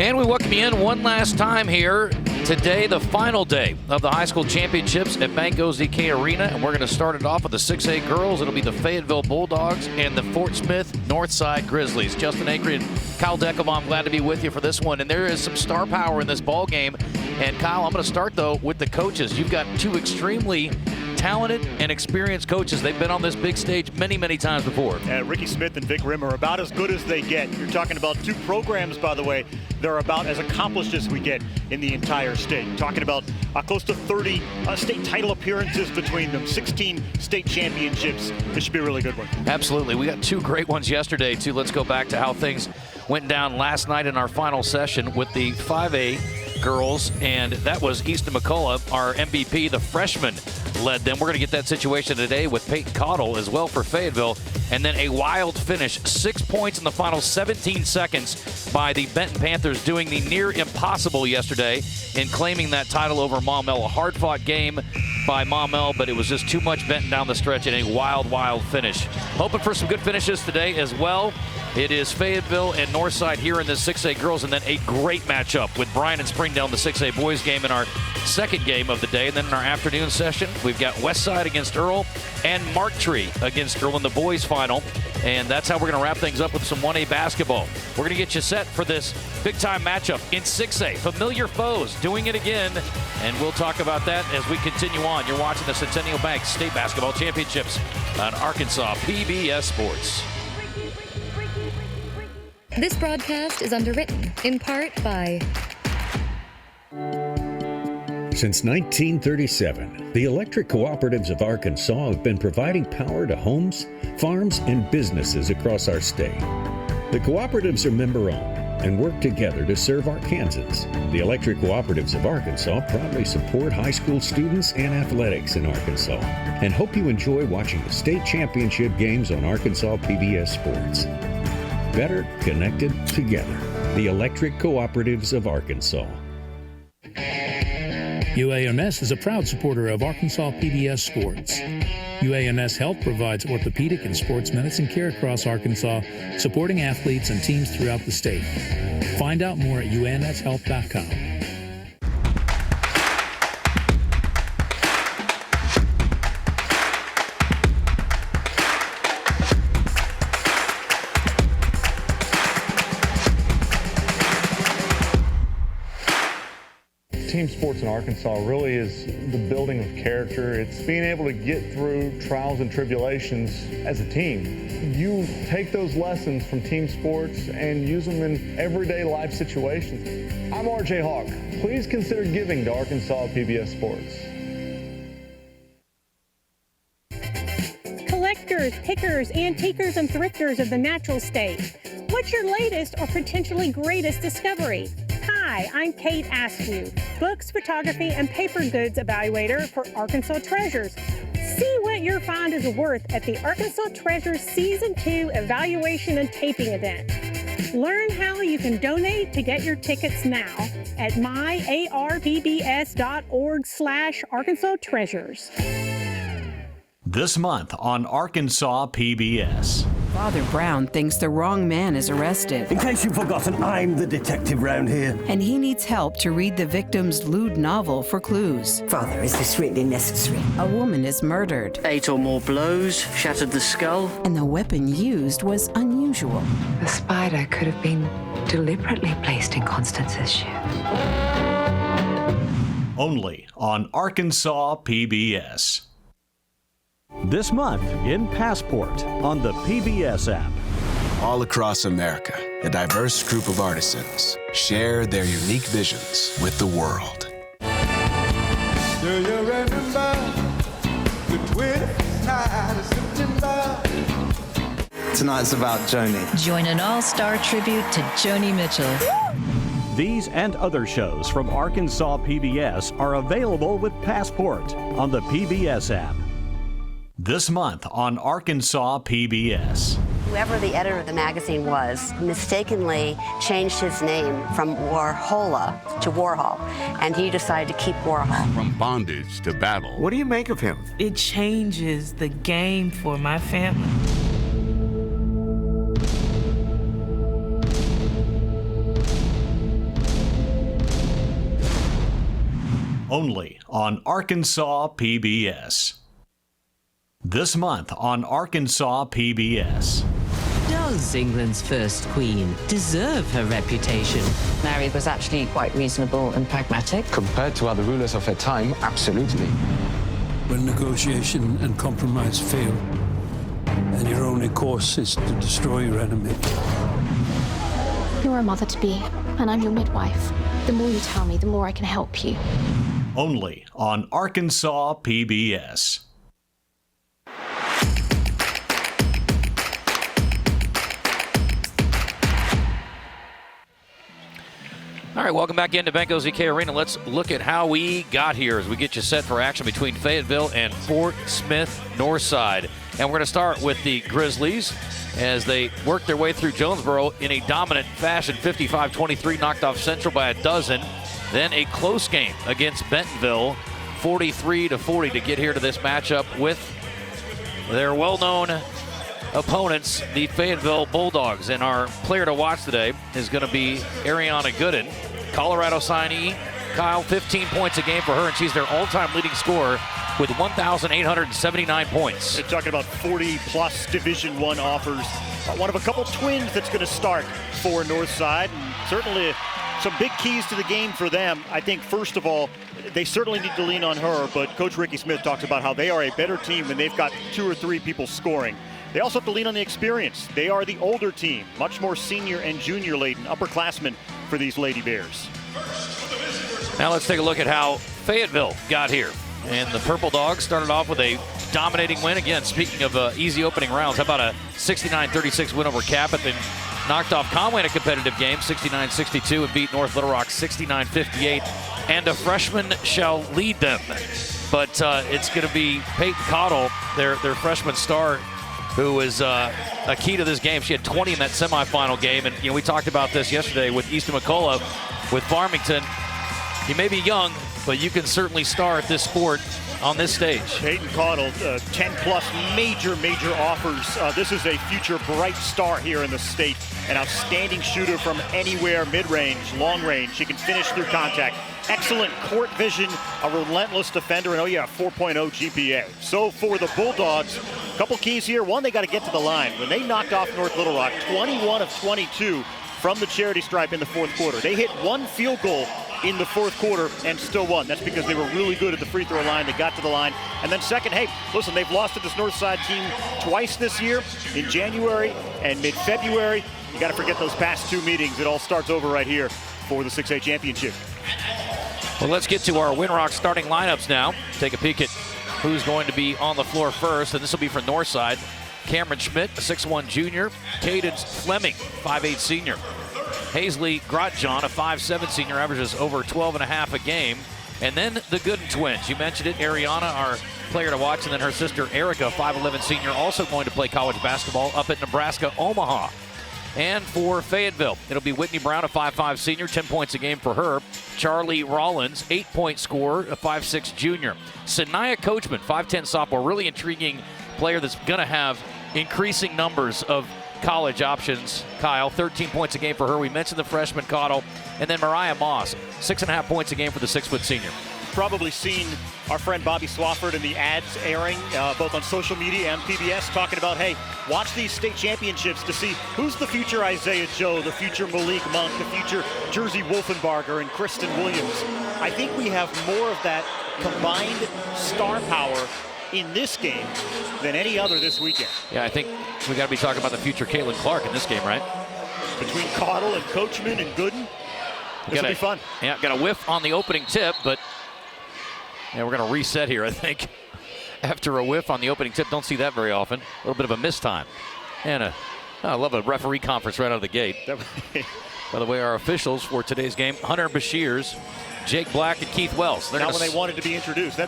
And we welcome you in one last time here. Today, the final day of the high school championships at Banco ZK Arena, and we're going to start it off with the 6A girls. It'll be the Fayetteville Bulldogs and the Fort Smith Northside Grizzlies. Justin Acre and Kyle Deckelbaum, glad to be with you for this one. And there is some star power in this ball game. And Kyle, I'm going to start, though, with the coaches. You've got two extremely talented and experienced coaches. They've been on this big stage many, many times before. Ricky Smith and Vic Rim are about as good as they get. You're talking about two programs, by the way, they're about as accomplished as we get in the entire state. Talking about close to 30 state title appearances between them, 16 state championships. This should be a really good one. Absolutely. We got two great ones yesterday, too. Let's go back to how things went down last night in our final session with the 5A girls, and that was Easton McCullough, our MVP. The freshman led them. We're going to get that situation today with Peyton Cottle as well for Fayetteville. And then a wild finish, 6 points in the final 17 seconds by the Benton Panthers, doing the near impossible yesterday in claiming that title over Maumelle. A hard-fought game by Maumelle, but it was just too much Benton down the stretch in a wild, wild finish. Hoping for some good finishes today as well. It is Fayetteville and Northside here in the 6A girls, and then a great matchup with Bryan and Springdale in the 6A boys game in our second game of the day. And then in our afternoon session, we've got Westside against Earl and Marktree against Earl in the boys final. And that's how we're going to wrap things up with some 1A basketball. We're going to get you set for this big-time matchup in 6A. Familiar foes doing it again, and we'll talk about that as we continue on. You're watching the Centennial Bank State Basketball Championships on Arkansas PBS Sports. This broadcast is underwritten, in part by... Since 1937, the electric cooperatives of Arkansas have been providing power to homes, farms, and businesses across our state. The cooperatives are member-owned and work together to serve Arkansans. The electric cooperatives of Arkansas proudly support high school students and athletics in Arkansas, and hope you enjoy watching the state championship games on Arkansas PBS Sports. Better connected together. The electric cooperatives of Arkansas. UAMS is a proud supporter of Arkansas PBS Sports. UAMS Health provides orthopedic and sports medicine care across Arkansas, supporting athletes and teams throughout the state. Find out more at umshealth.com. Team sports in Arkansas really is the building of character. It's being able to get through trials and tribulations as a team. You take those lessons from team sports and use them in everyday life situations. I'm RJ Hawk. Please consider giving to Arkansas PBS Sports. Collectors, pickers, antiquers, and thrifters of the natural state. What's your latest or potentially greatest discovery? Hi, I'm Kate Askew, books, photography, and paper goods evaluator for Arkansas Treasures. See what your find is worth at the Arkansas Treasures Season 2 Evaluation and Taping event. Learn how you can donate to get your tickets now at myarpbs.org/Arkansas Treasures. This month on Arkansas PBS. Father Brown thinks the wrong man is arrested. In case you've forgotten, I'm the detective round here. And he needs help to read the victim's lewd novel for clues. Father, is this really necessary? A woman is murdered. 8 or more blows shattered the skull. And the weapon used was unusual. The spider could have been deliberately placed in Constance's shoe. Only on Arkansas PBS. This month in Passport on the PBS app. All across America, a diverse group of artisans share their unique visions with the world. Do you remember the 20th night of September? Tonight's about Joni. Join an all-star tribute to Joni Mitchell. These and other shows from Arkansas PBS are available with Passport on the PBS app. This month on Arkansas PBS. Whoever the editor of the magazine was mistakenly changed his name from Warhola to Warhol, and he decided to keep Warhol. From bondage to battle. What do you make of him? It changes the game for my family. only on Arkansas PBS. This month on Arkansas PBS. Does England's first queen deserve her reputation? Mary was actually quite reasonable and pragmatic. Compared to other rulers of her time, absolutely. When negotiation and compromise fail, and your only course is to destroy your enemy. You're a mother-to-be, and I'm your midwife. The more you tell me, the more I can help you. Only on Arkansas PBS. All right, welcome back into Benko ZK Arena. Let's look at how we got here as we get you set for action between Fayetteville and Fort Smith Northside. And we're going to start with the Grizzlies as they work their way through Jonesboro in a dominant fashion. 55-23, knocked off Central by a dozen. Then a close game against Bentonville, 43-40 to get here to this matchup with their well-known opponents, the Fayetteville Bulldogs. And our player to watch today is going to be Ariana Gooden, Colorado signee. Kyle, 15 points a game for her, and she's their all-time leading scorer with 1,879 points. You're talking about 40-plus Division I offers. One of a couple twins that's going to start for Northside, and certainly some big keys to the game for them. I think, first of all, they certainly need to lean on her, but Coach Ricky Smith talks about how they are a better team when they've got 2 or 3 people scoring. They also have to lean on the experience. They are the older team, much more senior and junior laden, upperclassmen for these Lady Bears. Now let's take a look at how Fayetteville got here. And the Purple Dogs started off with a dominating win. Again, speaking of easy opening rounds, how about a 69-36 win over Cabot? Then knocked off Conway in a competitive game, 69-62, and beat North Little Rock 69-58. And a freshman shall lead them. But it's going to be Peyton Cottle, their freshman star, who is a key to this game. She had 20 in that semifinal game. And, we talked about this yesterday with Easton McCullough with Farmington. He may be young, but you can certainly star at this sport on this stage. Peyton Cottle, 10-plus major offers. This is a future bright star here in the state. An outstanding shooter from anywhere, mid-range, long-range. She can finish through contact. Excellent court vision, a relentless defender, and 4.0 GPA. So for the Bulldogs, a couple keys here. One, they got to get to the line. When they knocked off North Little Rock, 21 of 22 from the charity stripe in the fourth quarter. They hit 1 field goal in the fourth quarter and still won. That's because they were really good at the free throw line. They got to the line. And then second, hey, listen, they've lost to this Northside team twice this year, in January and mid-February. You got to forget those past 2 meetings. It all starts over right here for the 6A championship. Well, let's get to our Winrock starting lineups now. Take a peek at who's going to be on the floor first, and this will be for Northside. Cameron Schmidt, a 6'1 junior. Cadence Fleming, 5'8 senior. Hazley Grotjohn, a 5'7 senior, averages over 12.5 a game. And then the Gooden twins. You mentioned it, Ariana, our player to watch, and then her sister Erica, 5'11 senior, also going to play college basketball up at Nebraska, Omaha. And for Fayetteville, it'll be Whitney Brown, a 5'5 senior, 10 points a game for her. Charlie Rollins, 8-point scorer, a 5'6 junior. Sanaya Coachman, 5'10 sophomore, really intriguing player that's going to have increasing numbers of college options. Kyle, 13 points a game for her. We mentioned the freshman Cottle. And then Mariah Moss, 6.5 points a game for the 6-foot senior. Probably seen our friend Bobby Swafford in the ads airing both on social media and PBS talking about, hey, watch these state championships to see who's the future Isaiah Joe, the future Malik Monk, the future Jersey Wolfenbarger and Kristen Williams. I think we have more of that combined star power in this game than any other this weekend. Yeah, I think we got to be talking about the future Caitlin Clark in this game, right? Between Cottle and Coachman and Gooden, this will be fun. Yeah, got a whiff on the opening tip, but yeah, we're going to reset here, I think. After a whiff on the opening tip, don't see that very often. A little bit of a mistime. And I love a referee conference right out of the gate. By the way, our officials for today's game, Hunter Bashirs, Jake Black, and Keith Wells. Not when they wanted to be introduced.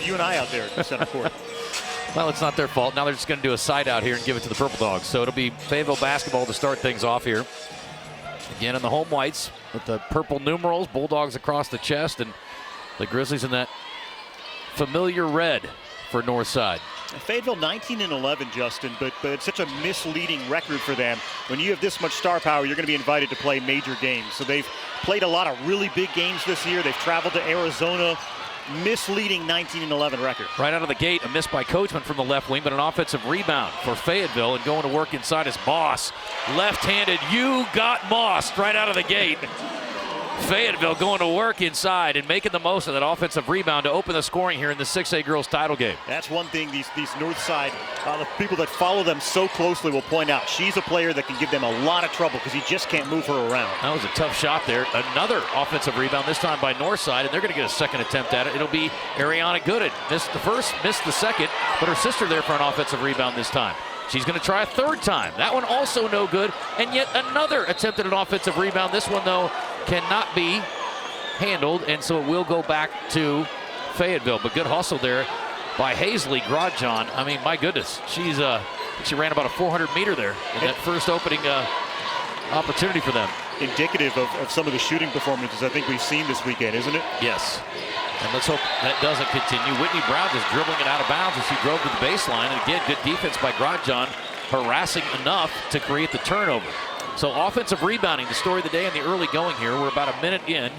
You and I out there at center court. Well, it's not their fault. Now they're just going to do a side out here and give it to the Purple Dogs. So it'll be Fayetteville basketball to start things off here. Again in the home whites with the purple numerals, Bulldogs across the chest, and the Grizzlies in that familiar red for Northside. Fayetteville 19-11, Justin, but it's such a misleading record for them. When you have this much star power, you're going to be invited to play major games. So they've played a lot of really big games this year. They've traveled to Arizona, misleading 19-11 record. Right out of the gate, a miss by Coachman from the left wing, but an offensive rebound for Fayetteville, and going to work inside is Moss. Left-handed, you got Moss right out of the gate. Fayetteville going to work inside and making the most of that offensive rebound to open the scoring here in the 6A girls title game. That's one thing these Northside, the people that follow them so closely will point out. She's a player that can give them a lot of trouble because you just can't move her around. That was a tough shot there. Another offensive rebound, this time by Northside, and they're going to get a second attempt at it. It'll be Ariana Gooden. Missed the first, missed the second, but her sister there for an offensive rebound this time. She's going to try a third time. That one also no good, and yet another attempt at an offensive rebound. This one, though, cannot be handled, and so it will go back to Fayetteville. But good hustle there by Hazley Grodjon. I mean, my goodness, she ran about a 400-meter there in that first opening opportunity for them. Indicative of some of the shooting performances I think we've seen this weekend, isn't it? Yes. And let's hope that doesn't continue. Whitney Brown just dribbling it out of bounds as she drove to the baseline. And again, good defense by Grodjon, harassing enough to create the turnover. So offensive rebounding, the story of the day in the early going here. We're about a minute in.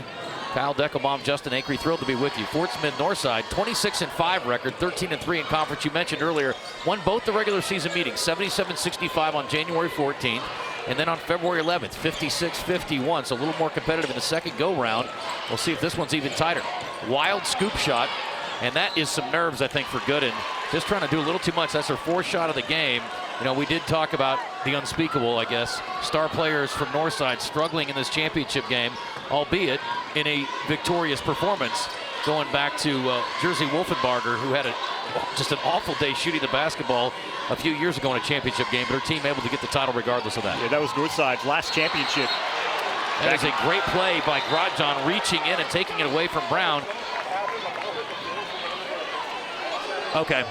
Kyle Deckelbaum, Justin Acree, thrilled to be with you. Fort Smith Northside, 26-5 record, 13-3 in conference. You mentioned earlier, won both the regular season meetings, 77-65 on January 14th. And then on February 11th, 56-51, so a little more competitive in the second go-round. We'll see if this one's even tighter. Wild scoop shot, and that is some nerves, I think, for Gooden. Just trying to do a little too much. That's her fourth shot of the game. You know, we did talk about the unspeakable, I guess. Star players from Northside struggling in this championship game, albeit in a victorious performance. Going back to Jersey Wolfenbarger, who had just an awful day shooting the basketball a few years ago in a championship game, but her team able to get the title regardless of that. Yeah, that was Northside's last championship. That is a great play by Grodjon, reaching in and taking it away from Brown. Okay,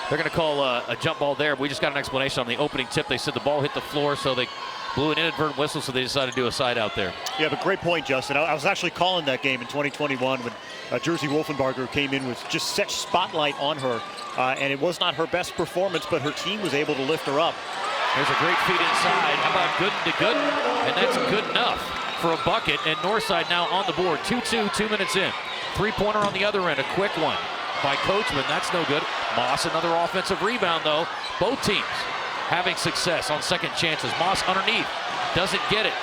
they're going to call a jump ball there. We just got an explanation on the opening tip. They said the ball hit the floor, so they blew an inadvertent whistle, so they decided to do a side out there. Yeah, but great point, Justin. I was actually calling that game in 2021 when Jersey Wolfenbarger came in with just such spotlight on her, and it was not her best performance, but her team was able to lift her up. There's a great feed inside. How about Gooden to Gooden? And that's good enough for a bucket, and Northside now on the board. 2-2, 2 minutes in. Three-pointer on the other end, a quick one by Coachman. That's no good. Moss, another offensive rebound, though. Both teams having success on second chances. Moss underneath, doesn't get it.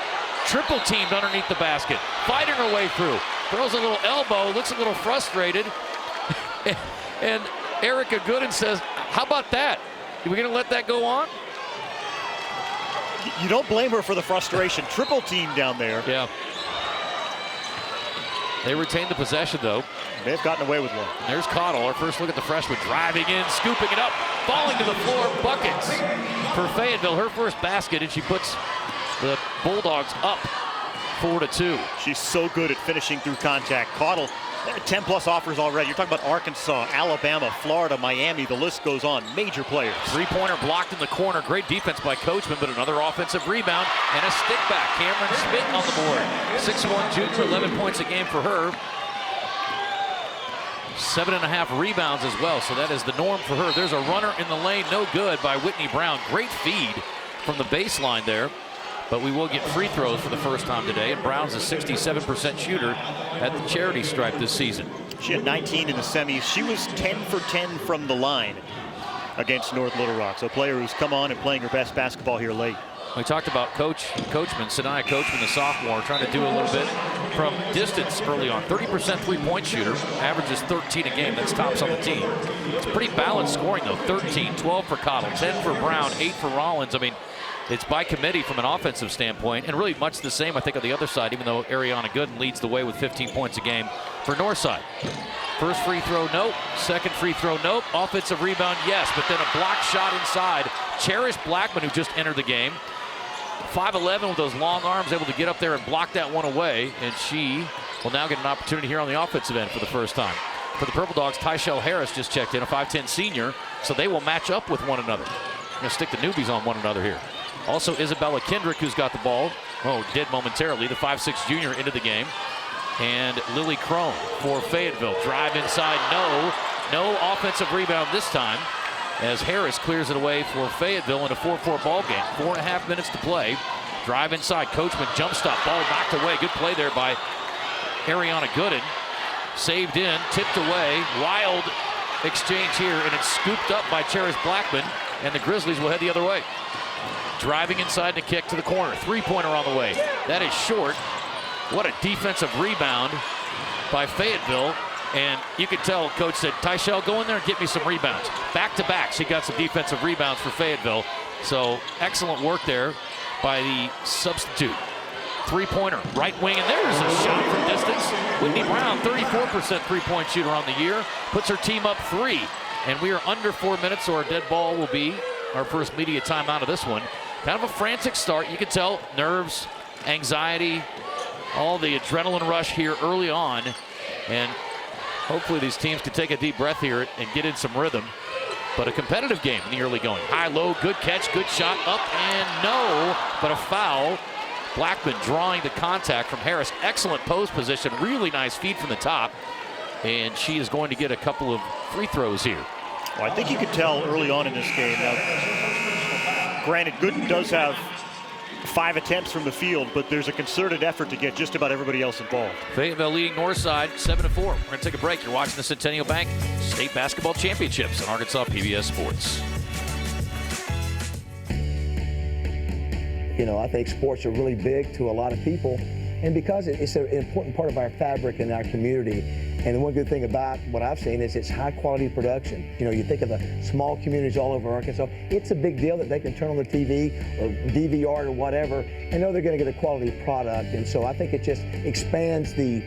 Triple teamed underneath the basket, fighting her way through. Throws a little elbow, looks a little frustrated. And Erica Gooden says, how about that? Are we going to let that go on? You don't blame her for the frustration. Triple team down there. Yeah. They retain the possession, though. May have gotten away with one. There's Cottle, our first look at the freshman, driving in, scooping it up, falling to the floor, buckets for Fayetteville. Her first basket, and she puts the Bulldogs up 4-2. She's so good at finishing through contact. Cottle, 10-plus offers already. You're talking about Arkansas, Alabama, Florida, Miami. The list goes on. Major players. Three-pointer blocked in the corner. Great defense by Coachman, but another offensive rebound and a stick back. Cameron Smith on the board. 6'1" junior, 11 points a game for her. 7.5 rebounds as well, so that is the norm for her. There's a runner in the lane, no good by Whitney Brown. Great feed from the baseline there, but we will get free throws for the first time today, and Brown's a 67% shooter at the charity stripe this season. She had 19 in the semis. She was 10 for 10 from the line against North Little Rock, so a player who's come on and playing her best basketball here late. We talked about Coachman, Sanaya Coachman, the sophomore, trying to do a little bit from distance early on. 30% three-point shooter, averages 13 a game. That's tops on the team. It's pretty balanced scoring, though. 13, 12 for Cottle, 10 for Brown, 8 for Rollins. I mean, it's by committee from an offensive standpoint, and really much the same, I think, on the other side, even though Ariana Gooden leads the way with 15 points a game for Northside. First free throw, nope. Second free throw, nope. Offensive rebound, yes, but then a block shot inside. Cherish Blackman, who just entered the game. 5'11" with those long arms, able to get up there and block that one away, and she will now get an opportunity here on the offensive end for the first time. For the Purple Dogs, Tyshell Harris just checked in, a 5'10" senior, so they will match up with one another. We're going to stick the newbies on one another here. Also, Isabella Kendrick, who's got the ball, dead momentarily, the 5'6" junior into the game. And Lily Crone for Fayetteville. Drive inside, no offensive rebound this time, as Harris clears it away for Fayetteville in a 4-4 ball game. 4.5 minutes to play. Drive inside, Coachman jump stop, ball knocked away. Good play there by Ariana Gooden. saved in, tipped away. Wild exchange here, and it's scooped up by Cherish Blackman, and the Grizzlies will head the other way. Driving inside to kick to the corner. Three-pointer on the way. That is short. What a defensive rebound by Fayetteville. And you could tell Coach said, Tyshell, go in there and get me some rebounds. Back-to-back, she got some defensive rebounds for Fayetteville. So excellent work there by the substitute. Three-pointer, right wing, and there's a shot from distance. Whitney Brown, 34% three-point shooter on the year, puts her team up 3. And we are under 4 minutes, so our dead ball will be our first media timeout of this one. Kind of a frantic start. You can tell nerves, anxiety, all the adrenaline rush here early on. And hopefully these teams can take a deep breath here and get in some rhythm. But a competitive game in the early going. High, low, good catch, good shot, up and no, but a foul. Blackman drawing the contact from Harris. Excellent post position, really nice feed from the top. And she is going to get a couple of free throws here. Well, I think you could tell early on in this game. Now, granted, Gooden does have 5 attempts from the field, but there's a concerted effort to get just about everybody else involved. Fayetteville leading Northside 7-4. We're going to take a break. You're watching the Centennial Bank State Basketball Championships on Arkansas PBS Sports. You know, I think sports are really big to a lot of people, and because it's an important part of our fabric in our community. And the one good thing about what I've seen is it's high quality production. You know, you think of the small communities all over Arkansas, it's a big deal that they can turn on the TV or DVR or whatever and know they're going to get a quality product. And so I think it just expands the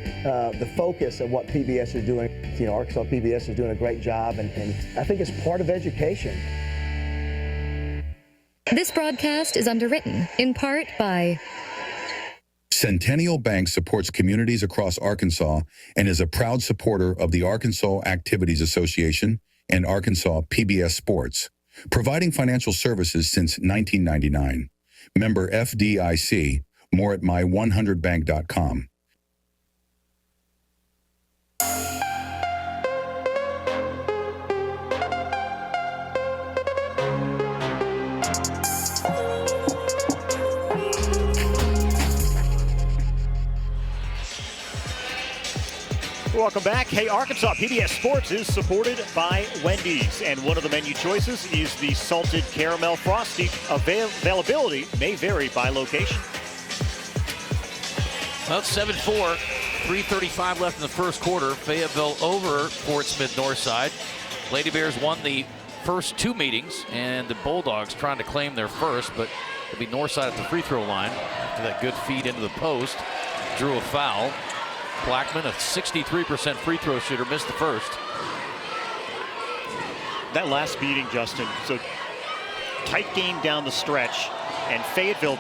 focus of what PBS is doing. You know, Arkansas PBS is doing a great job, and I think it's part of education. This broadcast is underwritten in part by Centennial Bank supports communities across Arkansas and is a proud supporter of the Arkansas Activities Association and Arkansas PBS Sports, providing financial services since 1999. Member FDIC, more at my100bank.com. Welcome back. Hey, Arkansas PBS Sports is supported by Wendy's, and one of the menu choices is the salted caramel frosty. Availability may vary by location. Well, it's 7-4, 3:35 left in the first quarter. Fayetteville over Fort Smith Northside. Lady Bears won the first 2 meetings, and the Bulldogs trying to claim their first, but it'll be Northside at the free throw line after that good feed into the post. Drew a foul. Blackman, a 63% free throw shooter, missed the first. That last beating, Justin, so tight game down the stretch, and Fayetteville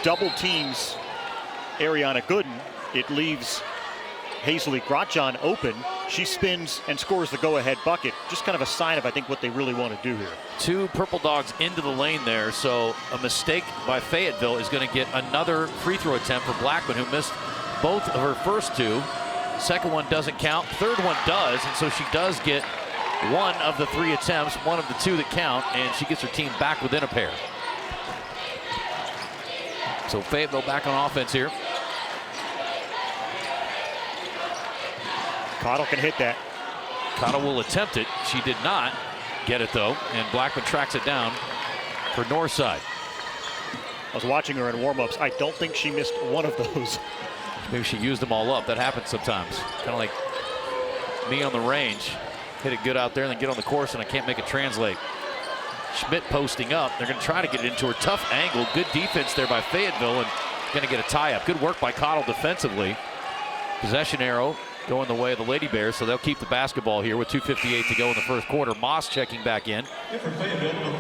double teams Ariana Gooden. It leaves Hazley Grotjohn open. She spins and scores the go-ahead bucket. Just kind of a sign of, I think, what they really want to do here. 2 Purple Dogs into the lane there, so a mistake by Fayetteville is going to get another free throw attempt for Blackman, who missed both of her first 2. Second one doesn't count. Third one does, and so she does get 1 of the 3 attempts, 1 of the 2 that count, and she gets her team back within a pair. So Fayetteville back on offense here. Cottle can hit that. Cottle will attempt it. She did not get it, though, and Blackman tracks it down for Northside. I was watching her in warmups. I don't think she missed one of those. Maybe she used them all up. That happens sometimes. Kind of like me on the range. Hit it good out there and then get on the course, and I can't make it translate. Schmidt posting up. They're going to try to get it into her. Tough angle. Good defense there by Fayetteville, and going to get a tie-up. Good work by Cottle defensively. Possession arrow going the way of the Lady Bears, so they'll keep the basketball here with 2:58 to go in the first quarter. Moss checking back in,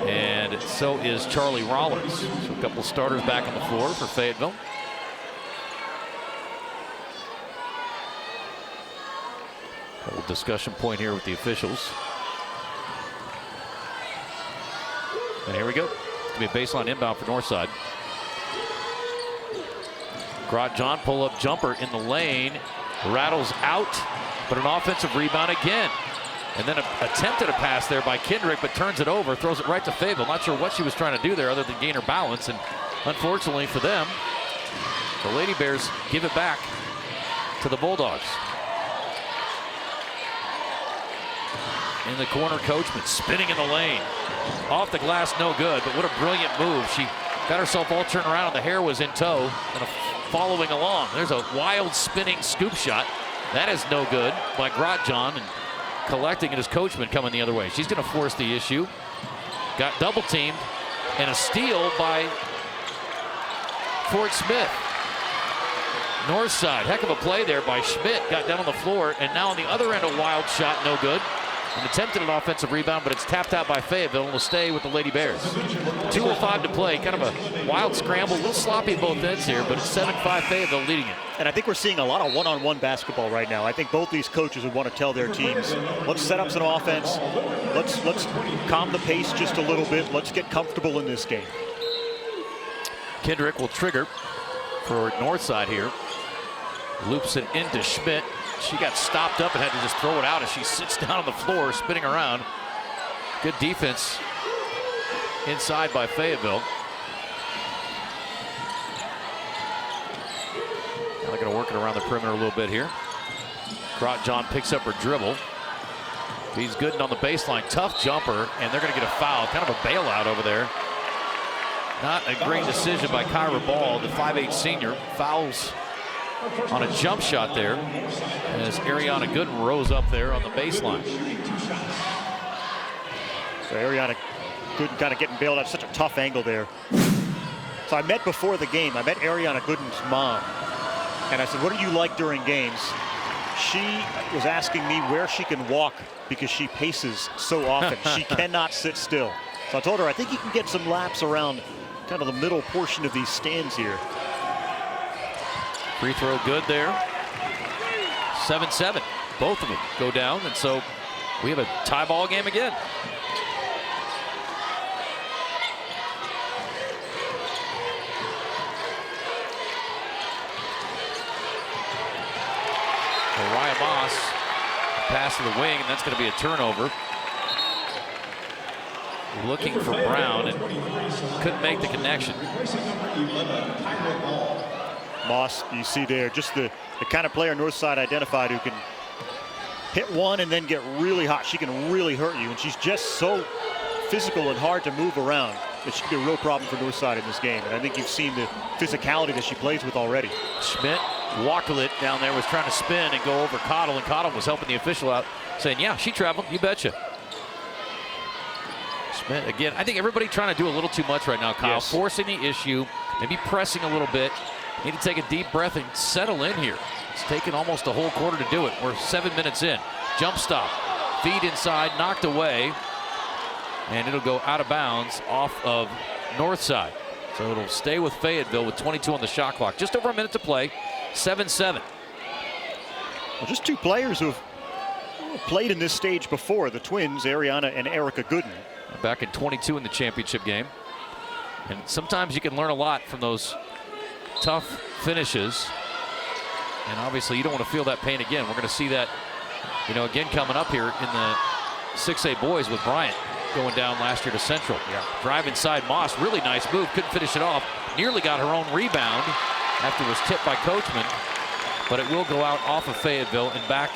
and so is Charlie Rollins. So a couple starters back on the floor for Fayetteville. A little discussion point here with the officials. And here we go. It's going to be a baseline inbound for Northside. Grotjohn pull-up jumper in the lane. Rattles out, but an offensive rebound again. And then attempted a pass there by Kendrick, but turns it over, throws it right to Fayetteville. Not sure what she was trying to do there other than gain her balance. And unfortunately for them, the Lady Bears give it back to the Bulldogs. in the corner. Coachman spinning in the lane. Off the glass, no good, but what a brilliant move. She got herself all turned around, and the hair was in tow and following along. There's a wild spinning scoop shot. That is no good by Grotjohn, and collecting it as Coachman coming the other way. She's going to force the issue. Got double teamed, and a steal by Fort Smith. Northside, heck of a play there by Schmidt. Got down on the floor, and now on the other end, a wild shot, no good. An attempted an offensive rebound, but it's tapped out by Fayetteville and will stay with the Lady Bears. 2:05 to play, kind of a wild scramble, a little sloppy at both ends here, but it's 7-5 Fayetteville leading it. And I think we're seeing a lot of one-on-one basketball right now. I think both these coaches would want to tell their teams, let's set up some offense, let's calm the pace just a little bit, let's get comfortable in this game. Kendrick will trigger for Northside here. Loops it into Schmidt. She got stopped up and had to just throw it out as she sits down on the floor, spinning around. Good defense inside by Fayetteville. Now they're going to work it around the perimeter a little bit here. Grotjohn picks up her dribble. He's good on the baseline. Tough jumper, and they're going to get a foul. Kind of a bailout over there. Not a great decision by Kyra Ball, the 5'8 senior. Fouls on a jump shot there as Ariana Gooden rose up there on the baseline. So Ariana Gooden kind of getting bailed out. Such a tough angle there. So I met before the game. I met Ariana Gooden's mom. And I said, what do you like during games? She was asking me where she can walk because she paces so often. She cannot sit still. So I told her, I think you can get some laps around kind of the middle portion of these stands here. Free throw good there. 7-7. Both of them go down, and so we have a tie ball game again. Mariah Moss, pass to the wing, and that's going to be a turnover. Looking for Brown and couldn't make the connection. Moss, you see there, just the kind of player Northside identified who can hit one and then get really hot. She can really hurt you, and she's just so physical and hard to move around. It should be a real problem for Northside in this game, and I think you've seen the physicality that she plays with already. Schmidt, Wakalit down there was trying to spin and go over Cottle, and Cottle was helping the official out, saying, yeah, she traveled, you betcha. Schmidt, again, I think everybody trying to do a little too much right now, Kyle. Yes. Forcing the issue, maybe pressing a little bit. Need to take a deep breath and settle in here. It's taken almost a whole quarter to do it. We're 7 minutes in. Jump stop. Feed inside, knocked away. And it'll go out of bounds off of Northside. So it'll stay with Fayetteville with 22 on the shot clock. Just over a minute to play. 7-7. Well, just two players who have played in this stage before. The twins, Ariana and Erica Gooden. Back in 22 in the championship game. And sometimes you can learn a lot from those tough finishes, and obviously you don't want to feel that pain again. We're going to see that, again coming up here in the 6A boys with Bryant going down last year to Central. Yeah. Drive inside Moss, really nice move, couldn't finish it off. Nearly got her own rebound after it was tipped by Coachman, but it will go out off of Fayetteville and back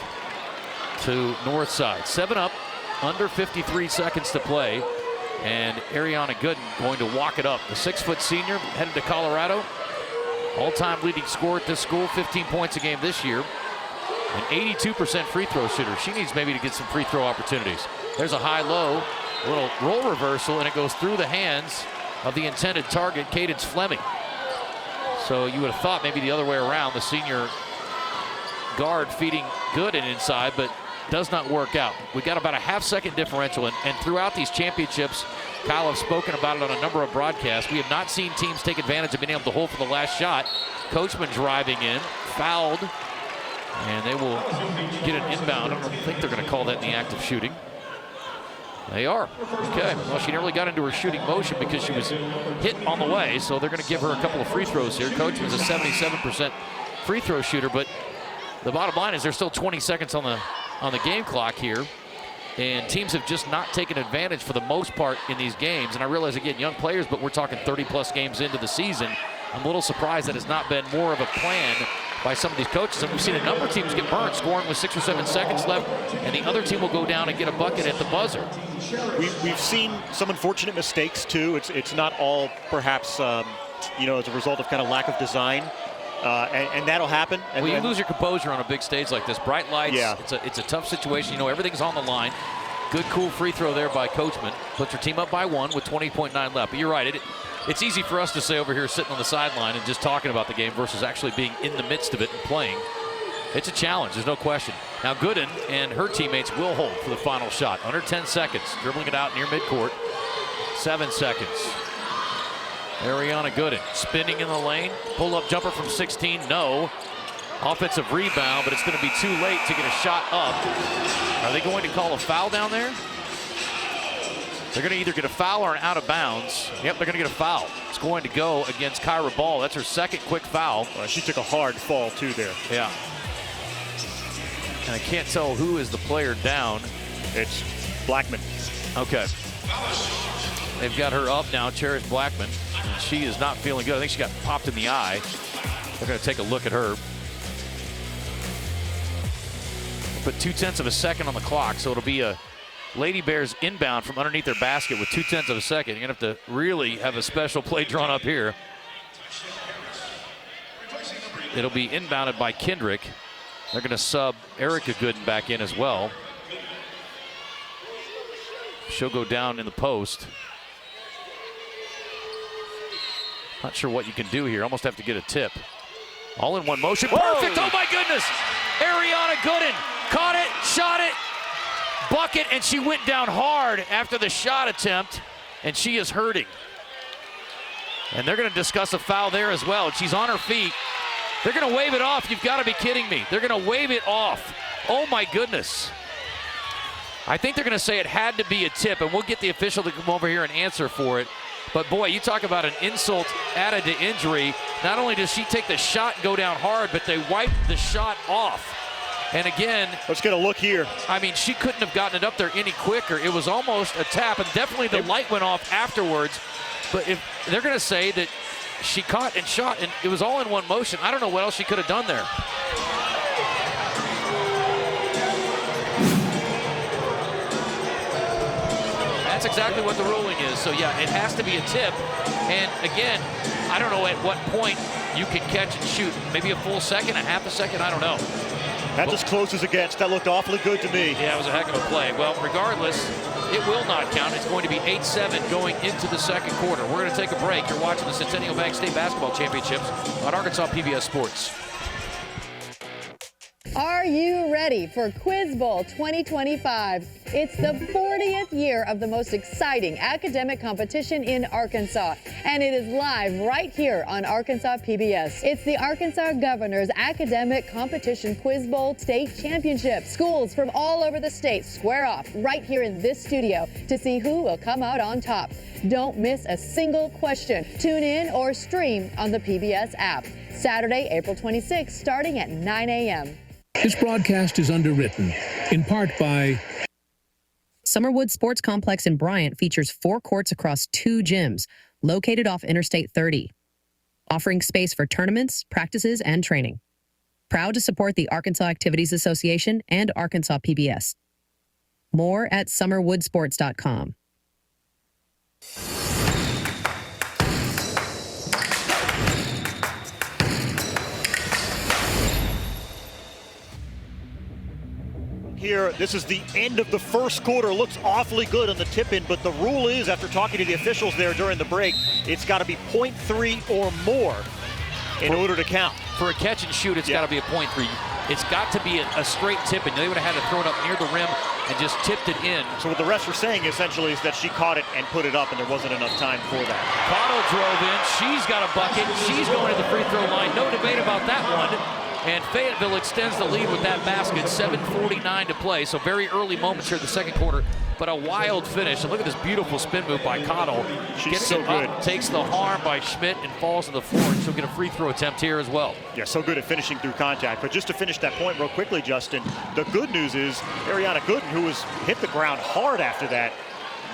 to Northside. 7 up, under 53 seconds to play, and Ariana Gooden going to walk it up. The 6-foot senior headed to Colorado. All-time leading scorer at this school, 15 points a game this year. An 82% free throw shooter. She needs maybe to get some free throw opportunities. There's a high-low, a little roll reversal, and it goes through the hands of the intended target, Cadence Fleming. So you would have thought maybe the other way around, the senior guard feeding good and inside, but does not work out. We got about a half-second differential, and throughout these championships, Kyle have spoken about it on a number of broadcasts. We have not seen teams take advantage of being able to hold for the last shot. Coachman driving in, fouled, and they will get an inbound. I don't think they're going to call that in the act of shooting. They are. Okay. Well, she nearly got into her shooting motion because she was hit on the way, so they're going to give her a couple of free throws here. Coachman's a 77% free throw shooter, but the bottom line is there's still 20 seconds on the game clock here. And teams have just not taken advantage for the most part in these games. And I realize, again, young players, but we're talking 30-plus games into the season. I'm a little surprised that has not been more of a plan by some of these coaches. And we've seen a number of teams get burned, scoring with 6 or 7 seconds left, and the other team will go down and get a bucket at the buzzer. We've seen some unfortunate mistakes, too. It's not all perhaps, as a result of kind of lack of design. And that'll happen. And you lose your composure on a big stage like this. Bright lights, yeah. It's a tough situation. Everything's on the line. Good, cool free throw there by Coachman. Puts her team up by 1 with 20.9 left. But you're right. It's easy for us to say over here sitting on the sideline and just talking about the game versus actually being in the midst of it and playing. It's a challenge, there's no question. Now Gooden and her teammates will hold for the final shot. Under 10 seconds. Dribbling it out near midcourt. 7 seconds. Ariana Gooden spinning in the lane. Pull-up jumper from 16, no. Offensive rebound, but it's going to be too late to get a shot up. Are they going to call a foul down there? They're going to either get a foul or an out of bounds. Yep, they're going to get a foul. It's going to go against Kyra Ball. That's her second quick foul. She took a hard fall, too, there. Yeah. And I can't tell who is the player down. It's Blackman. Okay. They've got her up now, Cherish Blackman. And she is not feeling good. I think she got popped in the eye. They're going to take a look at her. Put 0.2 of a second on the clock, so it'll be a Lady Bears inbound from underneath their basket with 0.2 of a second. You're going to have to really have a special play drawn up here. It'll be inbounded by Kendrick. They're going to sub Erica Gooden back in as well. She'll go down in the post. Not sure what you can do here. Almost have to get a tip. All in one motion. Perfect. Oh, my goodness. Ariana Gooden caught it, shot it, bucket, and she went down hard after the shot attempt, and she is hurting. And they're going to discuss a foul there as well. She's on her feet. They're going to wave it off. You've got to be kidding me. They're going to wave it off. Oh, my goodness. I think they're going to say it had to be a tip, and we'll get the official to come over here and answer for it. But, boy, you talk about an insult added to injury. Not only does she take the shot and go down hard, but they wipe the shot off. And, again, let's get a look here. I mean, she couldn't have gotten it up there any quicker. It was almost a tap, and definitely the light went off afterwards. But if they're going to say that she caught and shot, and it was all in one motion, I don't know what else she could have done there. That's exactly what the ruling is. So, yeah, it has to be a tip. And, again, I don't know at what point you can catch and shoot. Maybe a full second, a half a second, I don't know. That's as close as it gets. That looked awfully good to me. Yeah, it was a heck of a play. Well, regardless, it will not count. It's going to be 8-7 going into the second quarter. We're going to take a break. You're watching the Centennial Bank State Basketball Championships on Arkansas PBS Sports. Are you ready for Quiz Bowl 2025? It's the 40th year of the most exciting academic competition in Arkansas, and it is live right here on Arkansas PBS. It's the Arkansas Governor's Academic Competition Quiz Bowl State Championship. Schools from all over the state square off right here in this studio to see who will come out on top. Don't miss a single question. Tune in or stream on the PBS app. Saturday, April 26th, starting at 9 a.m. This broadcast is underwritten, in part by... Summerwood Sports Complex in Bryant features 4 courts across 2 gyms, located off Interstate 30, offering space for tournaments, practices, and training. Proud to support the Arkansas Activities Association and Arkansas PBS. More at summerwoodsports.com. Here, this is the end of the first quarter. Looks awfully good on the tip-in, but the rule is, after talking to the officials there during the break, it's got to be 0.3 or more in order to count. For a catch and shoot, it's got to be a 0.3. It's got to be a straight tip-in. They would have had to throw it up near the rim and just tipped it in. So what the refs are saying essentially is that she caught it and put it up, and there wasn't enough time for that. Cottle drove in. She's got a bucket. She's going to the free throw line. No debate about that one. And Fayetteville extends the lead with that basket, 7:49 to play. So very early moments here in the second quarter, but a wild finish. And look at this beautiful spin move by Cottle. She's so good. Takes the harm by Schmidt and falls to the floor. And she'll get a free throw attempt here as well. Yeah, so good at finishing through contact. But just to finish that point real quickly, Justin, the good news is Ariana Gooden, who was hit the ground hard after that,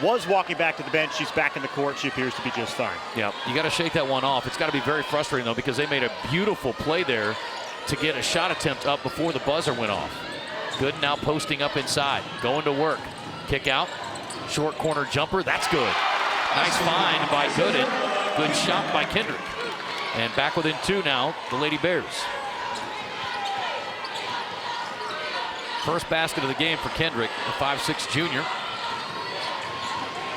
was walking back to the bench. She's back in the court. She appears to be just fine. Yeah, you got to shake that one off. It's got to be very frustrating, though, because they made a beautiful play there to get a shot attempt up before the buzzer went off. Gooden now posting up inside, going to work. Kick out, short corner jumper, that's good. Nice find by Gooden. Good shot by Kendrick. And back within 2 now, the Lady Bears. First basket of the game for Kendrick, the 5'6" junior.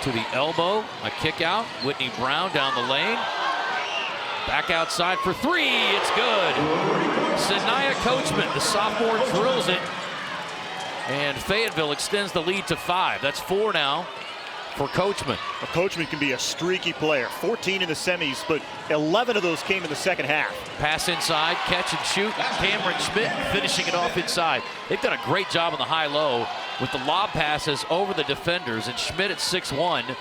To the elbow, a kick out. Whitney Brown down the lane. Back outside for 3, it's good. Sanaya Coachman, the sophomore, drills it. And Fayetteville extends the lead to 5. That's 4 now for Coachman. Well, Coachman can be a streaky player. 14 in the semis, but 11 of those came in the second half. Pass inside, catch and shoot. Cameron Schmidt finishing it off inside. They've done a great job on the high-low with the lob passes over the defenders. And Schmidt at 6'1",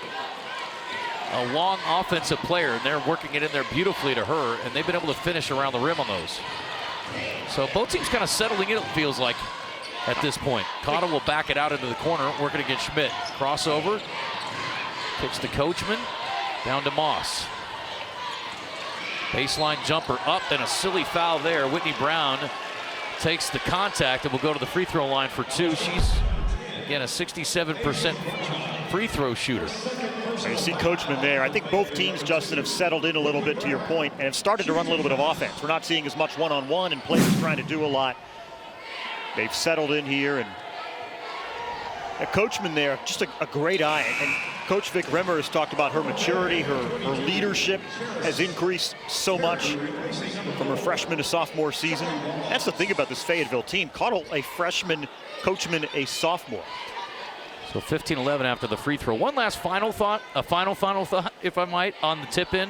a long offensive player, and they're working it in there beautifully to her, and they've been able to finish around the rim on those. So both teams kind of settling in, it feels like, at this point. Cottle will back it out into the corner, working against Schmidt. Crossover, kicks to Coachman, down to Moss. Baseline jumper up, and a silly foul there. Whitney Brown takes the contact and will go to the free throw line for 2. She's, again, a 67% free throw shooter. You see Coachman there. I think both teams, Justin, have settled in a little bit, to your point, and have started to run a little bit of offense. We're not seeing as much one-on-one and players trying to do a lot. They've settled in here, and Coachman there, just a great eye. And Coach Vic Rimmer has talked about her maturity, her leadership has increased so much from her freshman to sophomore season. That's the thing about this Fayetteville team. Cottle, a freshman, Coachman, a sophomore. So 15-11 after the free throw. One last final thought, final thought, if I might, on the tip-in.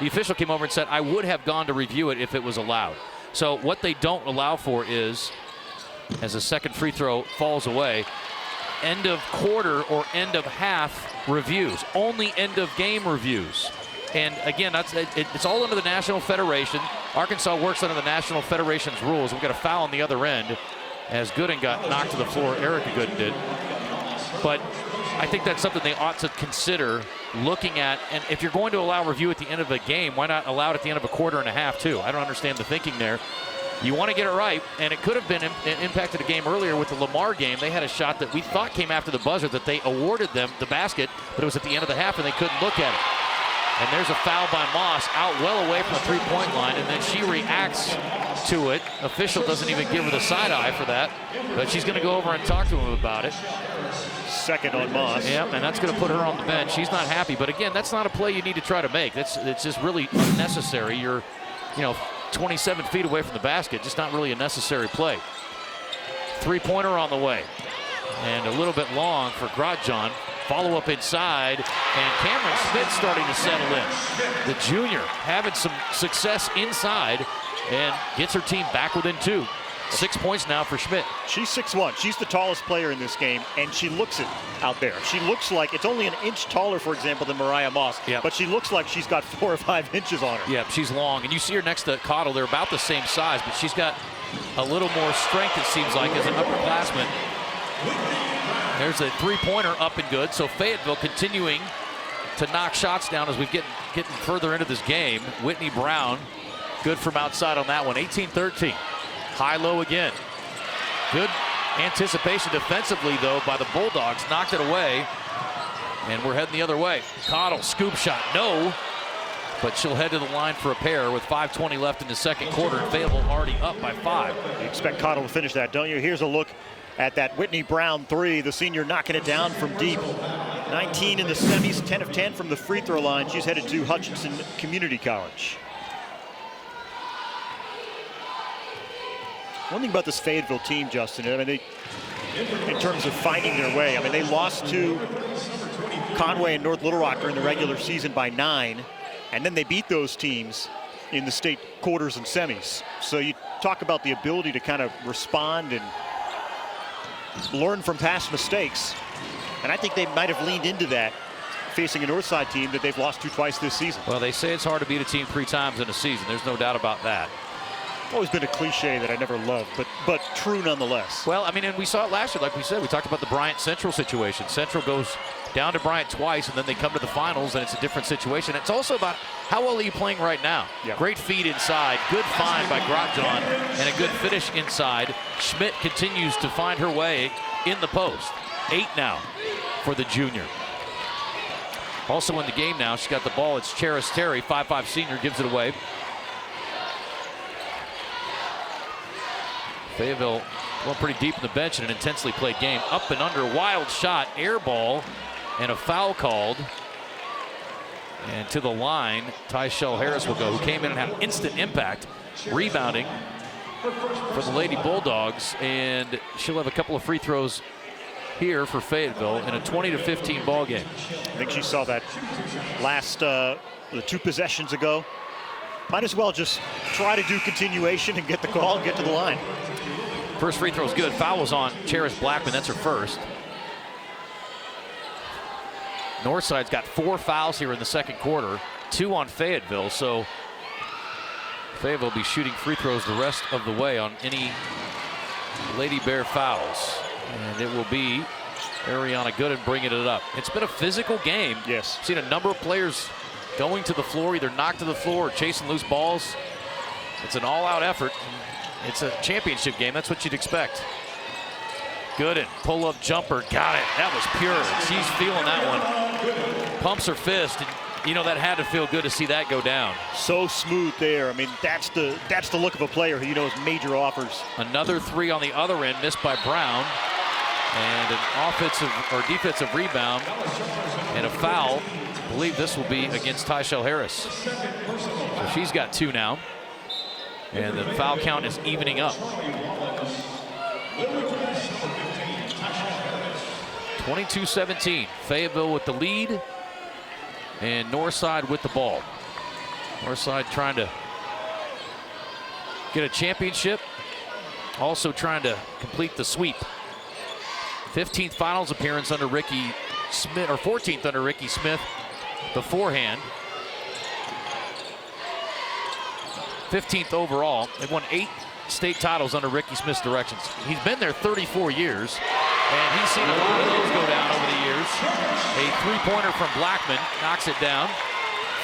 The official came over and said, I would have gone to review it if it was allowed. So what they don't allow for is, as a second free throw falls away, end of quarter or end of half reviews. Only end of game reviews. And again, it's all under the National Federation. Arkansas works under the National Federation's rules. We've got a foul on the other end as Gooden got knocked to the floor. Erica Gooden did. But I think that's something they ought to consider looking at. And if you're going to allow review at the end of a game, why not allow it at the end of a quarter and a half too? I don't understand the thinking there. You want to get it right, and it could have been impacted a game earlier with the Lamar game. They had a shot that we thought came after the buzzer that they awarded them the basket, but it was at the end of the half and they couldn't look at it. And there's a foul by Moss out well away from the three-point line, and then she reacts to it. Official doesn't even give her the side eye for that, but she's going to go over and talk to him about it. Second on Moss. Yeah, and that's going to put her on the bench. She's not happy, but again, that's not a play you need to try to make. It's just really unnecessary. You're, 27 feet away from the basket. Just not really a necessary play. Three-pointer on the way. And a little bit long for Grodjon. Follow up inside, and Cameron Smith starting to settle in. The junior having some success inside and gets her team back within 2. 6 points now for Schmidt. She's 6'1". She's the tallest player in this game, and she looks it out there. She looks like it's only an inch taller, for example, than Mariah Moss. Yep. But she looks like she's got 4 or 5 inches on her. Yep, she's long. And you see her next to Cottle. They're about the same size, but she's got a little more strength, it seems like, as an upperclassman. There's a three-pointer up and good. So Fayetteville continuing to knock shots down as we getting further into this game. Whitney Brown, good from outside on that one. 18-13. High-low again. Good anticipation defensively, though, by the Bulldogs. Knocked it away. And we're heading the other way. Cottle, scoop shot, no. But she'll head to the line for a pair with 5:20 left in the second quarter. And Fayetteville already up by 5. You expect Cottle to finish that, don't you? Here's a look at that Whitney Brown three. The senior knocking it down from deep. 19 in the semis, 10 of 10 from the free throw line. She's headed to Hutchinson Community College. One thing about this Fayetteville team, Justin, I mean, in terms of finding their way, I mean, they lost to Conway and North Little Rock during the regular season by 9, and then they beat those teams in the state quarters and semis. So you talk about the ability to kind of respond and learn from past mistakes, and I think they might have leaned into that facing a Northside team that they've lost to twice this season. Well, they say it's hard to beat a team 3 times in a season. There's no doubt about that. Always been a cliche that I never loved, but true nonetheless. Well, I mean, and we saw it last year, like we said. We talked about the Bryant Central situation. Central goes down to Bryant twice, and then they come to the finals, and it's a different situation. It's also about how well are you playing right now. Yep. Great feed inside, good find by Grotjon, and a good finish inside. Schmidt continues to find her way in the post. 8 now for the junior. Also in the game now, she's got the ball. It's Charis Terry, 5'5" senior, gives it away. Fayetteville well pretty deep in the bench in an intensely played game. Up and under, wild shot, air ball, and a foul called. And to the line, Tyshell Harris will go, who came in and had instant impact, rebounding for the Lady Bulldogs, and she'll have a couple of free throws here for Fayetteville in a 20-15 ball game. I think she saw that last the 2 possessions ago. Might as well just try to do continuation and get the call and get to the line. First free throw's good. Foul was on Charis Blackman. That's her first. Northside's got 4 fouls here in the second quarter, 2 on Fayetteville. So Fayetteville will be shooting free throws the rest of the way on any Lady Bear fouls. And it will be Ariana Gooden bringing it up. It's been a physical game. Yes. Seen a number of players going to the floor, either knocked to the floor or chasing loose balls. It's an all-out effort. It's a championship game. That's what you'd expect. Gooden, pull-up jumper, got it. That was pure. She's feeling that one. Pumps her fist. And, you know, that had to feel good to see that go down. So smooth there. I mean, that's the look of a player who, you know, has major offers. Another 3 on the other end, missed by Brown. And an offensive or defensive rebound and a foul. I believe this will be against Tyshell Harris. So she's got 2 now. And the foul count is evening up. 22-17. Fayetteville with the lead. And Northside with the ball. Northside trying to get a championship. Also trying to complete the sweep. 15th finals appearance under Ricky Smith, or 14th under Ricky Smith beforehand. 15th overall. They've won 8 state titles under Ricky Smith's directions. He's been there 34 years, and he's seen a lot of those go down over the years. A 3-pointer from Blackman knocks it down.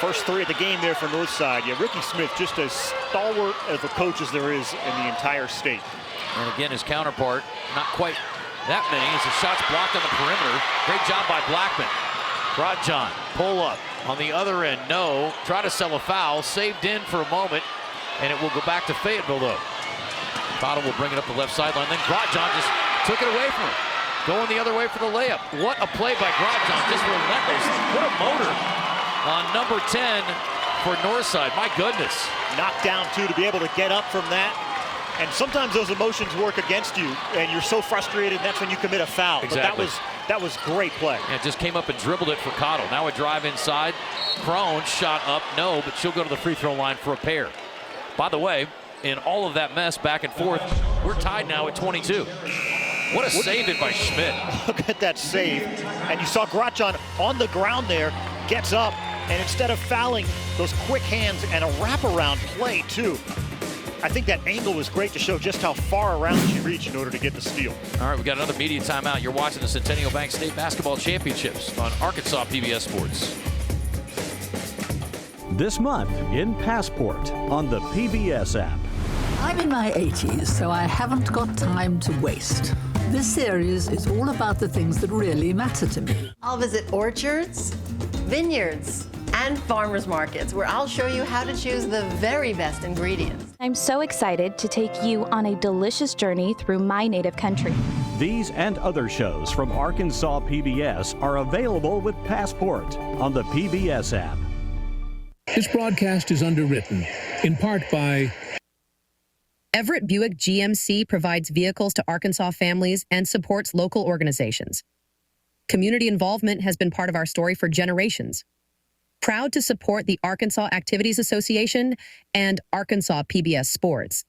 First 3 of the game there for Northside. Yeah, Ricky Smith just as stalwart of a coach as there is in the entire state. And again, his counterpart, not quite that many as the shot's blocked on the perimeter. Great job by Blackman. Grotjon, pull up on the other end. No, try to sell a foul. Saved in for a moment, and it will go back to Fayetteville though. Cottle will bring it up the left sideline. Then Grotjon just took it away from her. Going the other way for the layup. What a play by Grotjon, just relentless. What a motor on number 10 for Northside. My goodness. Knocked down too to be able to get up from that. And sometimes those emotions work against you, and you're so frustrated, that's when you commit a foul. Exactly. But that was great play. Yeah, just came up and dribbled it for Cottle. Now a drive inside. Crone shot up, no, but she'll go to the free throw line for a pair. By the way, in all of that mess back and forth, we're tied now at 22. What a save it by Schmidt. Look at that save. And you saw Grotjon on the ground there, gets up, and instead of fouling, those quick hands and a wraparound play too. I think that angle was great to show just how far around she reached in order to get the steal. All right, we got another media timeout. You're watching the Centennial Bank State Basketball Championships on Arkansas PBS Sports. This month in Passport on the PBS app. I'm in my 80s, so I haven't got time to waste. This series is all about the things that really matter to me. I'll visit orchards, vineyards, and farmers markets, where I'll show you how to choose the very best ingredients. I'm so excited to take you on a delicious journey through my native country. These and other shows from Arkansas PBS are available with Passport on the PBS app. This broadcast is underwritten, in part by Everett Buick GMC provides vehicles to Arkansas families and supports local organizations. Community involvement has been part of our story for generations. Proud to support the Arkansas Activities Association and Arkansas PBS Sports.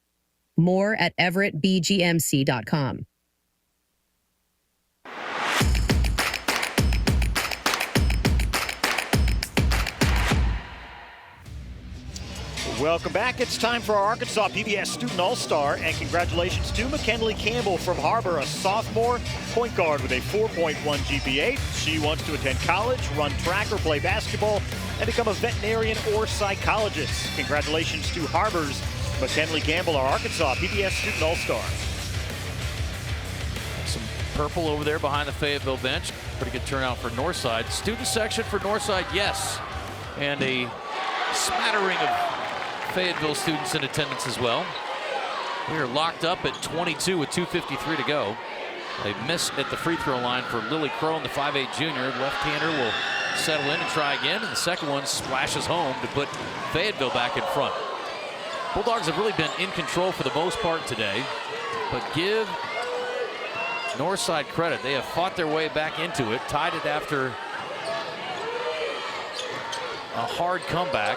More at everettbgmc.com. Welcome back. It's time for our Arkansas PBS Student All-Star, and congratulations to McKinley Campbell from Harbor, a sophomore point guard with a 4.1 GPA. She wants to attend college, run track or play basketball, and become a veterinarian or psychologist. Congratulations to Harbor's McKinley Campbell, our Arkansas PBS Student All-Star. Some purple over there behind the Fayetteville bench. Pretty good turnout for Northside. Student section for Northside, yes. And a smattering of Fayetteville students in attendance as well. We are locked up at 22 with 2:53 to go. A miss at the free throw line for Lily Crone, the 5'8 junior. Left-hander will settle in and try again, and the second one splashes home to put Fayetteville back in front. Bulldogs have really been in control for the most part today, but give Northside credit. They have fought their way back into it, tied it after a hard comeback,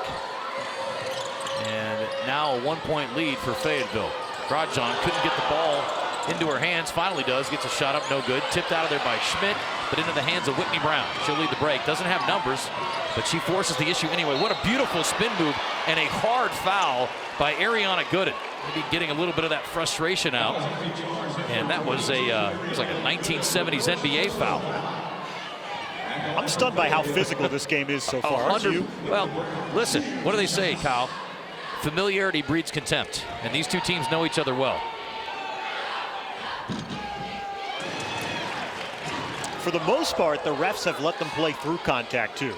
and now a 1-point lead for Fayetteville. Grajon couldn't get the ball into her hands, finally does, gets a shot up, no good. Tipped out of there by Schmidt, but into the hands of Whitney Brown. She'll lead the break, doesn't have numbers, but she forces the issue anyway. What a beautiful spin move and a hard foul by Ariana Gooden. Maybe getting a little bit of that frustration out. And that was it was like a 1970s NBA foul. I'm stunned by how physical this game is so far, aren't you? Well, listen, what do they say, Kyle? Familiarity breeds contempt, and these two teams know each other well. For the most part, the refs have let them play through contact, too.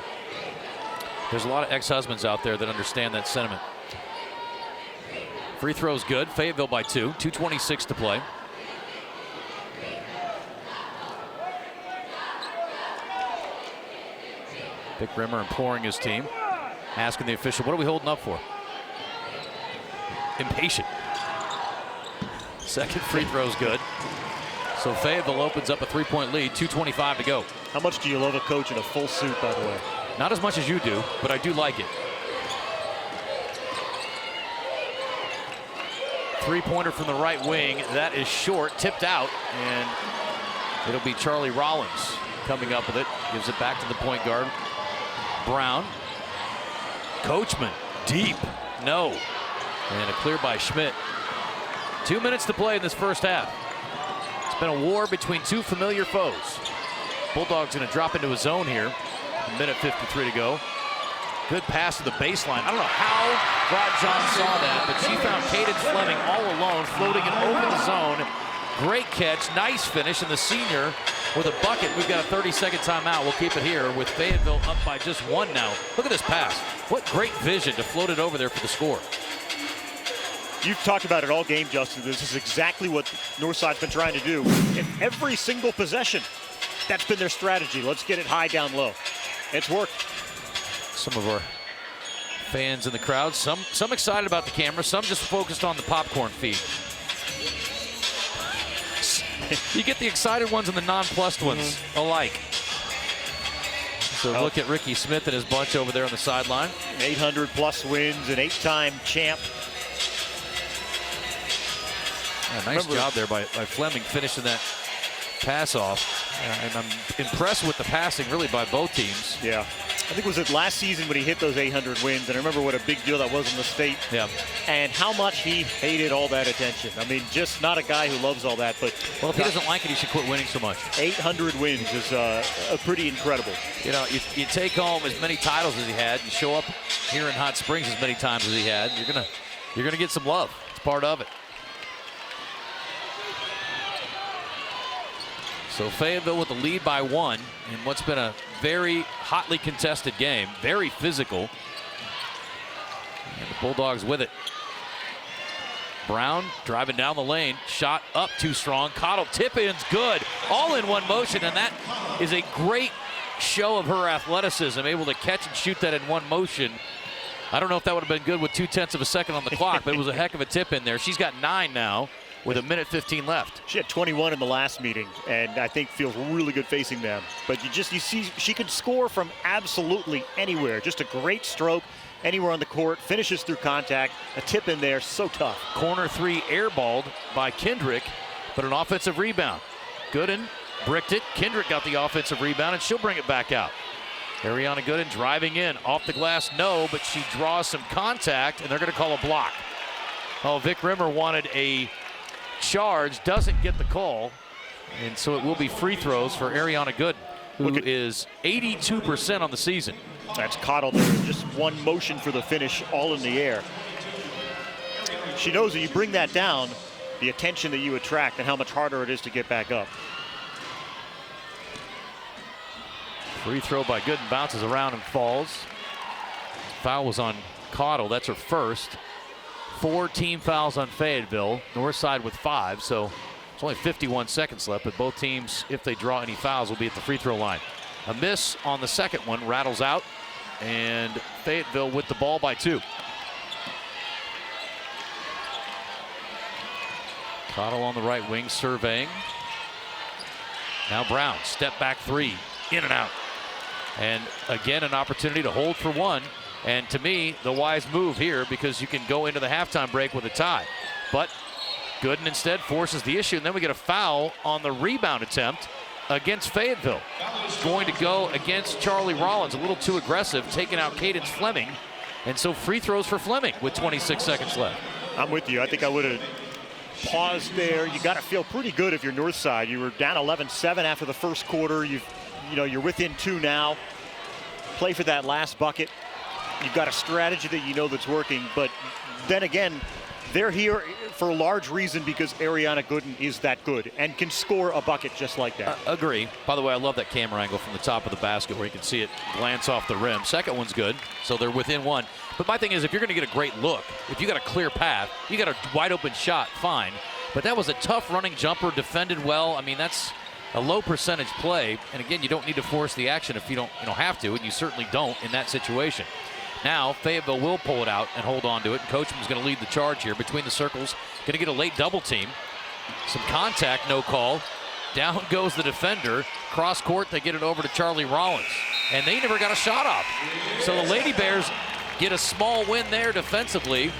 There's a lot of ex-husbands out there that understand that sentiment. Free throw's good. Fayetteville by 2. 2:26 to play. Vic Rimmer imploring his team, asking the official, what are we holding up for? Impatient. Second free throw's good. So Fayetteville opens up a 3-point lead, 2:25 to go. How much do you love a coach in a full suit, by the way? Not as much as you do, but I do like it. Three-pointer from the right wing. That is short, tipped out, and it'll be Charlie Rollins coming up with it. Gives it back to the point guard, Brown. Coachman, deep, no. And a clear by Schmidt. 2 minutes to play in this first half. It's been a war between two familiar foes. Bulldogs going to drop into a zone here. A minute 53 to go. Good pass to the baseline. I don't know how Grajon saw that, but she found Cadence Fleming all alone, floating it over the zone. Great catch, nice finish, and the senior with a bucket. We've got a 30-second timeout. We'll keep it here with Fayetteville up by just 1 now. Look at this pass. What great vision to float it over there for the score. You've talked about it all game, Justin. This is exactly what Northside's been trying to do in every single possession. That's been their strategy. Let's get it high down low. It's worked. Some of our fans in the crowd, some excited about the camera, some just focused on the popcorn feed. You get the excited ones and the nonplussed ones alike. So look at Ricky Smith and his bunch over there on the sideline. 800-plus wins, an 8-time champ. Yeah, nice job there by Fleming finishing that pass off. And I'm impressed with the passing really by both teams. Yeah. I think it was last season when he hit those 800 wins, and I remember what a big deal that was in the state. Yeah. And how much he hated all that attention. I mean, just not a guy who loves all that. But well, if he doesn't like it, he should quit winning so much. 800 wins is pretty incredible. You know, you take home as many titles as he had, and show up here in Hot Springs as many times as he had, you're gonna get some love. It's part of it. So Fayetteville with the lead by 1 in what's been a very hotly contested game, very physical. And the Bulldogs with it. Brown driving down the lane, shot up too strong. Cottle tip-in's good, all in one motion, and that is a great show of her athleticism, able to catch and shoot that in one motion. I don't know if that would have been good with 0.2 of a second on the clock, but it was a heck of a tip in there. She's got 9 now, with a minute 15 left. She had 21 in the last meeting, and I think feels really good facing them. But you see she could score from absolutely anywhere. Just a great stroke anywhere on the court, finishes through contact, a tip in there, so tough. Corner 3 airballed by Kendrick, but an offensive rebound. Gooden bricked it. Kendrick got the offensive rebound, and she'll bring it back out. Ariana Gooden driving in. Off the glass, no, but she draws some contact, and they're going to call a block. Oh, Vic Rimmer wanted a charge, doesn't get the call, and so it will be free throws for Ariana Gooden, who is 82% on the season. That's Cottle there, just one motion for the finish, all in the air. She knows that you bring that down, the attention that you attract and how much harder it is to get back up. Free throw by Gooden, bounces around and falls. Foul was on Cottle, that's her first. 4 team fouls on Fayetteville, Northside with 5, so it's only 51 seconds left, but both teams, if they draw any fouls, will be at the free throw line. A miss on the second one, rattles out, and Fayetteville with the ball by 2. Cottle on the right wing, surveying. Now Brown, step back 3, in and out. And again, an opportunity to hold for one. And to me, the wise move here, because you can go into the halftime break with a tie. But Gooden instead forces the issue, and then we get a foul on the rebound attempt against Fayetteville. Going to go against Charlie Rollins, a little too aggressive, taking out Cadence Fleming. And so free throws for Fleming with 26 seconds left. I'm with you. I think I would have paused there. You got to feel pretty good if you're Northside. You were down 11-7 after the first quarter. You're within 2 now. Play for that last bucket. You've got a strategy that you know that's working, but then again, they're here for a large reason because Ariana Gooden is that good and can score a bucket just like that. Agree. By the way, I love that camera angle from the top of the basket where you can see it glance off the rim. Second one's good, so they're within 1. But my thing is, if you're going to get a great look, if you got a clear path, you got a wide open shot, fine. But that was a tough running jumper, defended well. I mean, that's a low percentage play. And again, you don't need to force the action if you don't have to, and you certainly don't in that situation. Now, Fayetteville will pull it out and hold on to it. And Coachman's going to lead the charge here between the circles. Going to get a late double team. Some contact, no call. Down goes the defender. Cross court, they get it over to Charlie Rollins. And they never got a shot off. So the Lady Bears get a small win there defensively.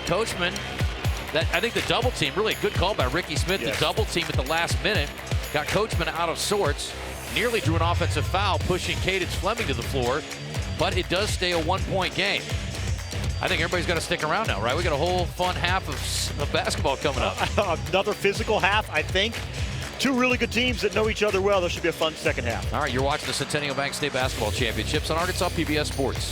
Coachman, I think the double team, really a good call by Ricky Smith. Yes. The double team at the last minute got Coachman out of sorts. Nearly drew an offensive foul, pushing Cadence Fleming to the floor. But it does stay a 1-point game. I think everybody's got to stick around now, right? We got a whole fun half of basketball coming up. Another physical half, I think. 2 really good teams that know each other well. There should be a fun second half. All right, you're watching the Centennial Bank State Basketball Championships on Arkansas PBS Sports.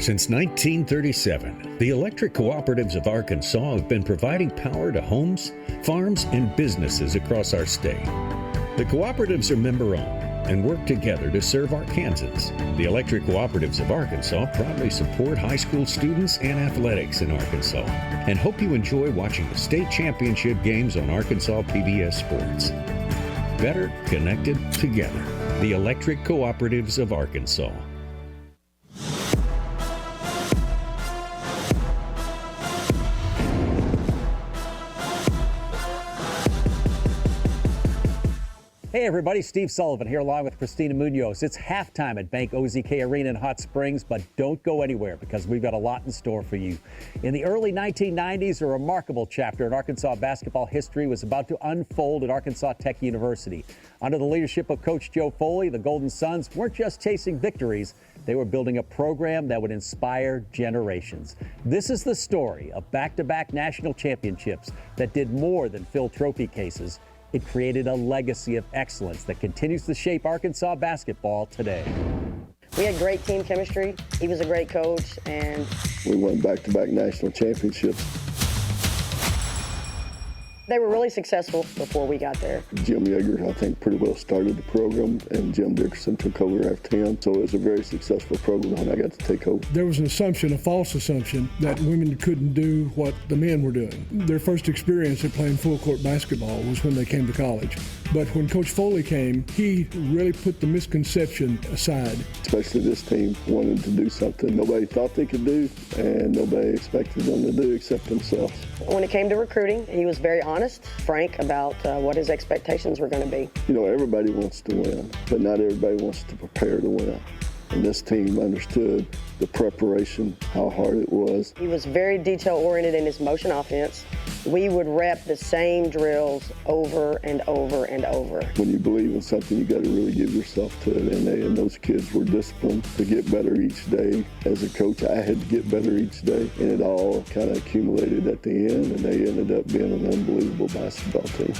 Since 1937, the electric cooperatives of Arkansas have been providing power to homes, farms, and businesses across our state. The cooperatives are member-owned and work together to serve Arkansans. The Electric Cooperatives of Arkansas proudly support high school students and athletics in Arkansas and hope you enjoy watching the state championship games on Arkansas PBS Sports. Better connected together. The Electric Cooperatives of Arkansas. Hey everybody, Steve Sullivan here along with Christina Munoz. It's halftime at Bank OZK Arena in Hot Springs, but don't go anywhere because we've got a lot in store for you. In the early 1990s, a remarkable chapter in Arkansas basketball history was about to unfold at Arkansas Tech University. Under the leadership of Coach Joe Foley, the Golden Suns weren't just chasing victories, they were building a program that would inspire generations. This is the story of back-to-back national championships that did more than fill trophy cases. It created a legacy of excellence that continues to shape Arkansas basketball today. We had great team chemistry. He was a great coach, and we won back-to-back national championships. They were really successful before we got there. Jim Yeager, I think, pretty well started the program, and Jim Dickerson took over after him. So it was a very successful program when I got to take over. There was an assumption, a false assumption, that women couldn't do what the men were doing. Their first experience at playing full-court basketball was when they came to college. But when Coach Foley came, he really put the misconception aside. Especially this team wanted to do something nobody thought they could do, and nobody expected them to do except themselves. When it came to recruiting, he was very honest, frank about what his expectations were going to be. You know, everybody wants to win, but not everybody wants to prepare to win. And this team understood the preparation, how hard it was. He was very detail-oriented in his motion offense. We would rep the same drills over and over and over. When you believe in something, you got to really give yourself to it. And those kids were disciplined to get better each day. As a coach, I had to get better each day. And it all kind of accumulated at the end, and they ended up being an unbelievable basketball team.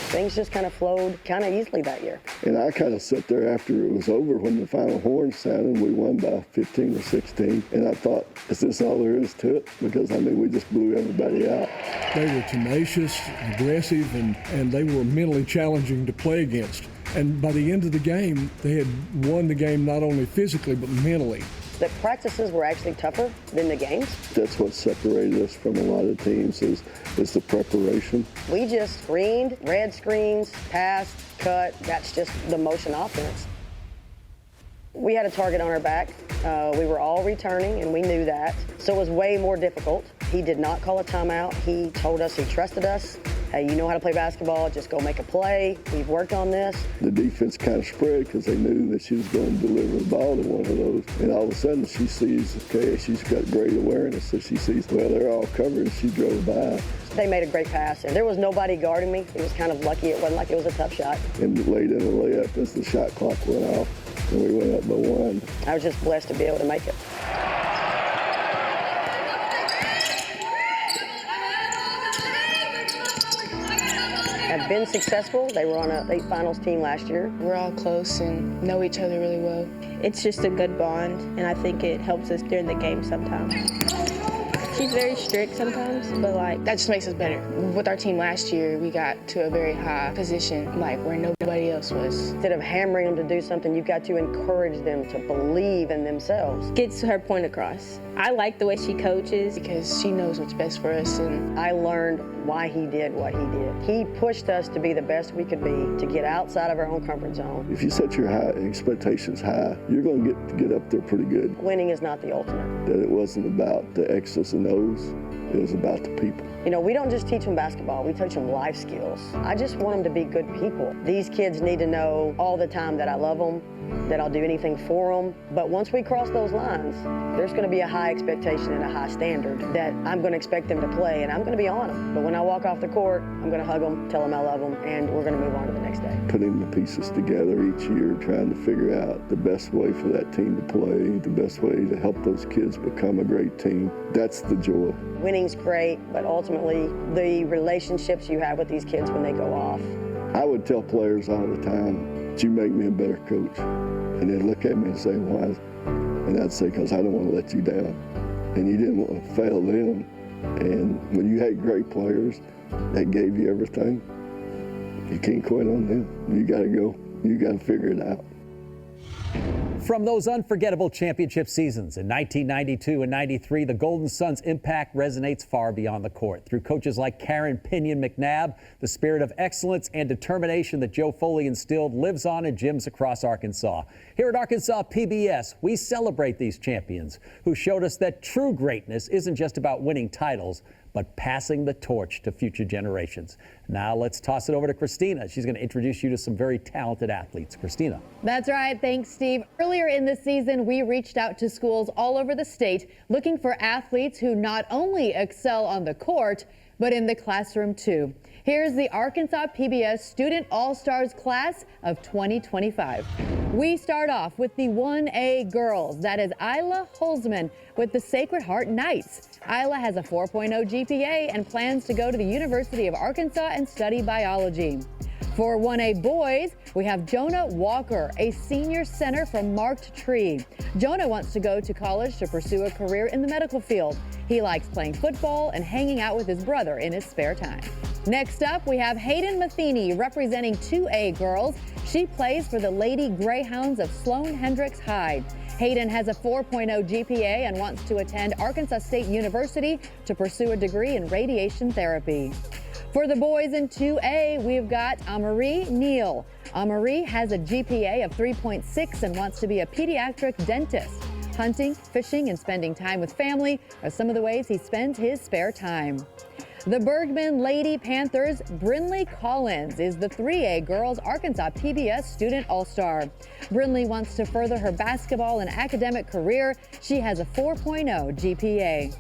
Things just kind of flowed kind of easily that year. And I kind of sat there after it was over when the final horn sounded. We won by 15 or 16. And I thought, is this all there is to it? Because I mean, we just blew everybody out. They were tenacious, aggressive, and they were mentally challenging to play against. And by the end of the game, they had won the game not only physically, but mentally. The practices were actually tougher than the games. That's what separated us from a lot of teams is the preparation. We just screened, read screens, passed, cut. That's just the motion offense. We had a target on our back. We were all returning, and we knew that. So it was way more difficult. He did not call a timeout. He told us he trusted us. Hey, you know how to play basketball, just go make a play. We've worked on this. The defense kind of spread because they knew that she was going to deliver the ball to one of those. And all of a sudden she sees, okay, she's got great awareness. So she sees, well, they're all covered, and she drove by. They made a great pass, and there was nobody guarding me. It was kind of lucky. It wasn't like it was a tough shot. And laid in a layup as the shot clock went off, and we went up by 1. I was just blessed to be able to make it. Have been successful. They were on a state finals team last year. We're all close and know each other really well. It's just a good bond, and I think it helps us during the game sometimes. She's very strict sometimes, but that just makes us better. With our team last year, we got to a very high position, where nobody else was. Instead of hammering them to do something, you've got to encourage them to believe in themselves. Gets her point across. I like the way she coaches because she knows what's best for us. And I learned why he did what he did. He pushed us to be the best we could be, to get outside of our own comfort zone. If you set your expectations high, you're going to get up there pretty good. Winning is not the ultimate. That it wasn't about the X's and O's, it was about the people. You know, we don't just teach them basketball, we teach them life skills. I just want them to be good people. These kids need to know all the time that I love them, that I'll do anything for them. But once we cross those lines, there's going to be a high expectation and a high standard that I'm going to expect them to play, and I'm going to be on them. But when I walk off the court, I'm going to hug them, tell them I love them, and we're going to move on to the next day. Putting the pieces together each year, trying to figure out the best way for that team to play, the best way to help those kids become a great team. That's the joy. Winning's great, but ultimately the relationships you have with these kids when they go off. I would tell players all the time, you make me a better coach. And they'd look at me and say, why? And I'd say, because I don't want to let you down. And you didn't want to fail them. And when you had great players that gave you everything, you can't quit on them. You got to go. You got to figure it out. From those unforgettable championship seasons in 1992 and 93, the Golden Suns' impact resonates far beyond the court. Through coaches like Karen Pinion McNabb, the spirit of excellence and determination that Joe Foley instilled lives on in gyms across Arkansas. Here at Arkansas PBS, we celebrate these champions who showed us that true greatness isn't just about winning titles, but passing the torch to future generations. Now let's toss it over to Christina. She's going to introduce you to some very talented athletes. Christina. That's right. Thanks, Steve. Earlier in the season, we reached out to schools all over the state looking for athletes who not only excel on the court, but in the classroom too. Here's the Arkansas PBS Student All-Stars class of 2025. We start off with the 1A girls. That is Isla Holzman with the Sacred Heart Knights. Isla has a 4.0 GPA and plans to go to the University of Arkansas and study biology. For 1A boys, we have Jonah Walker, a senior center from Marked Tree. Jonah wants to go to college to pursue a career in the medical field. He likes playing football and hanging out with his brother in his spare time. Next up, we have Hayden Matheny representing 2A girls. She plays for the Lady Greyhounds of Sloan Hendricks High. Hayden has a 4.0 GPA and wants to attend Arkansas State University to pursue a degree in radiation therapy. For the boys in 2A, we've got Amarie Neal. Amarie has a GPA of 3.6 and wants to be a pediatric dentist. Hunting, fishing, and spending time with family are some of the ways he spends his spare time. The Bergman Lady Panthers' Brinley Collins is the 3A Girls Arkansas PBS Student All-Star. Brinley wants to further her basketball and academic career. She has a 4.0 GPA.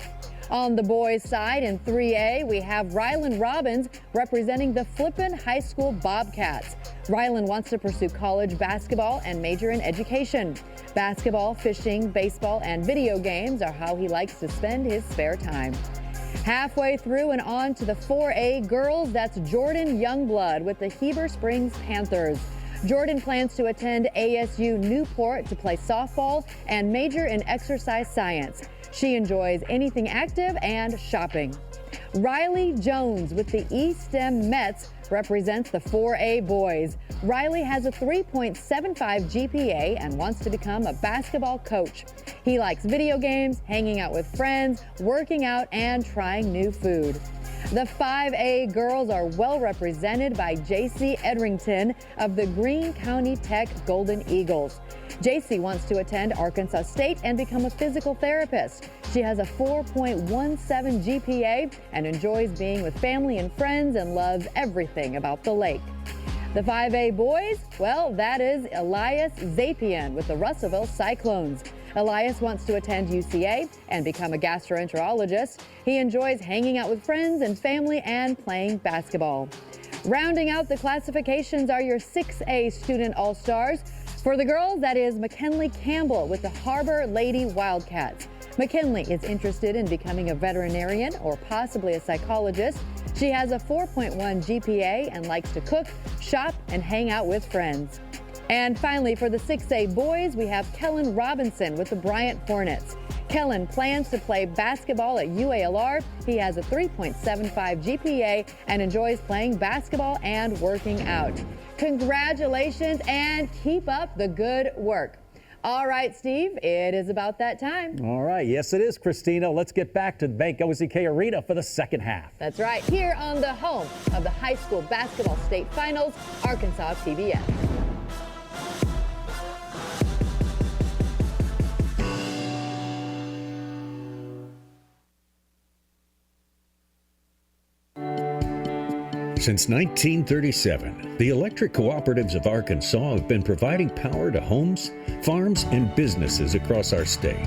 On the boys' side in 3A, we have Rylan Robbins representing the Flippin High School Bobcats. Rylan wants to pursue college basketball and major in education. Basketball, fishing, baseball, and video games are how he likes to spend his spare time. Halfway through and on to the 4A girls, that's Jordan Youngblood with the Heber Springs Panthers. Jordan plans to attend ASU Newport to play softball and major in exercise science. She enjoys anything active and shopping. Riley Jones with the East End Mets represents the 4A boys. Riley has a 3.75 GPA and wants to become a basketball coach. He likes video games, hanging out with friends, working out, and trying new food. The 5A girls are well represented by JC Edrington of the Greene County Tech Golden Eagles. JC wants to attend Arkansas State and become a physical therapist. She has a 4.17 GPA and enjoys being with family and friends and loves everything about the lake. The 5A boys, well, that is Elias Zapian with the Russellville Cyclones. Elias wants to attend UCA and become a gastroenterologist. He enjoys hanging out with friends and family and playing basketball. Rounding out the classifications are your 6A student all-stars. For the girls, that is McKinley Campbell with the Harbor Lady Wildcats. McKinley is interested in becoming a veterinarian or possibly a psychologist. She has a 4.1 GPA and likes to cook, shop, and hang out with friends. And finally, for the 6A boys, we have Kellen Robinson with the Bryant Hornets. Kellen plans to play basketball at UALR. He has a 3.75 GPA and enjoys playing basketball and working out. Congratulations and keep up the good work. All right, Steve, it is about that time. All right. Yes, it is, Christina. Let's get back to the Bank OZK Arena for the second half. That's right, here on the home of the high school basketball state finals, Arkansas PBS. Since 1937, the electric cooperatives of Arkansas have been providing power to homes, farms, and businesses across our state.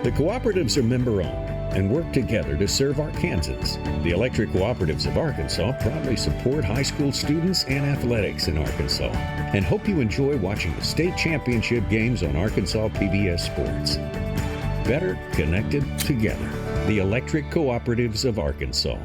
The cooperatives are member-owned and work together to serve Arkansans. The electric cooperatives of Arkansas proudly support high school students and athletics in Arkansas and hope you enjoy watching the state championship games on Arkansas PBS Sports. Better connected together. The electric cooperatives of Arkansas.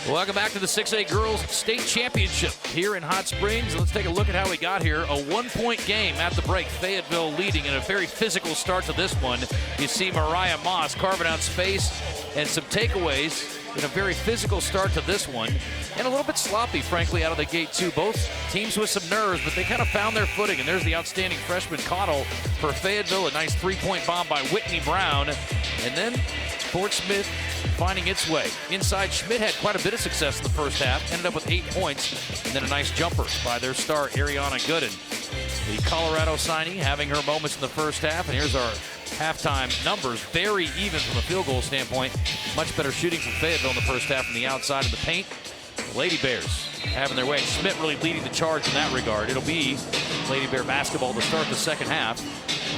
Welcome back to the 6A Girls State Championship here in Hot Springs. Let's take a look at how we got here. A one-point game at the break. Fayetteville leading in a very physical start to this one. You see Mariah Moss carving out space and some takeaways in a very physical start to this one. And a little bit sloppy, frankly, out of the gate, too. Both teams with some nerves, but they kind of found their footing. And there's the outstanding freshman Cottle for Fayetteville. A nice three-point bomb by Whitney Brown. And then Fort Smith finding its way. Inside, Schmidt had quite a bit of success in the first half. Ended up with 8 points. And then a nice jumper by their star, Ariana Gooden. The Colorado signee having her moments in the first half. And here's our halftime numbers. Very even from a field goal standpoint. Much better shooting from Fayetteville in the first half from the outside of the paint. The Lady Bears having their way. Schmidt really leading the charge in that regard. It'll be Lady Bear basketball to start the second half.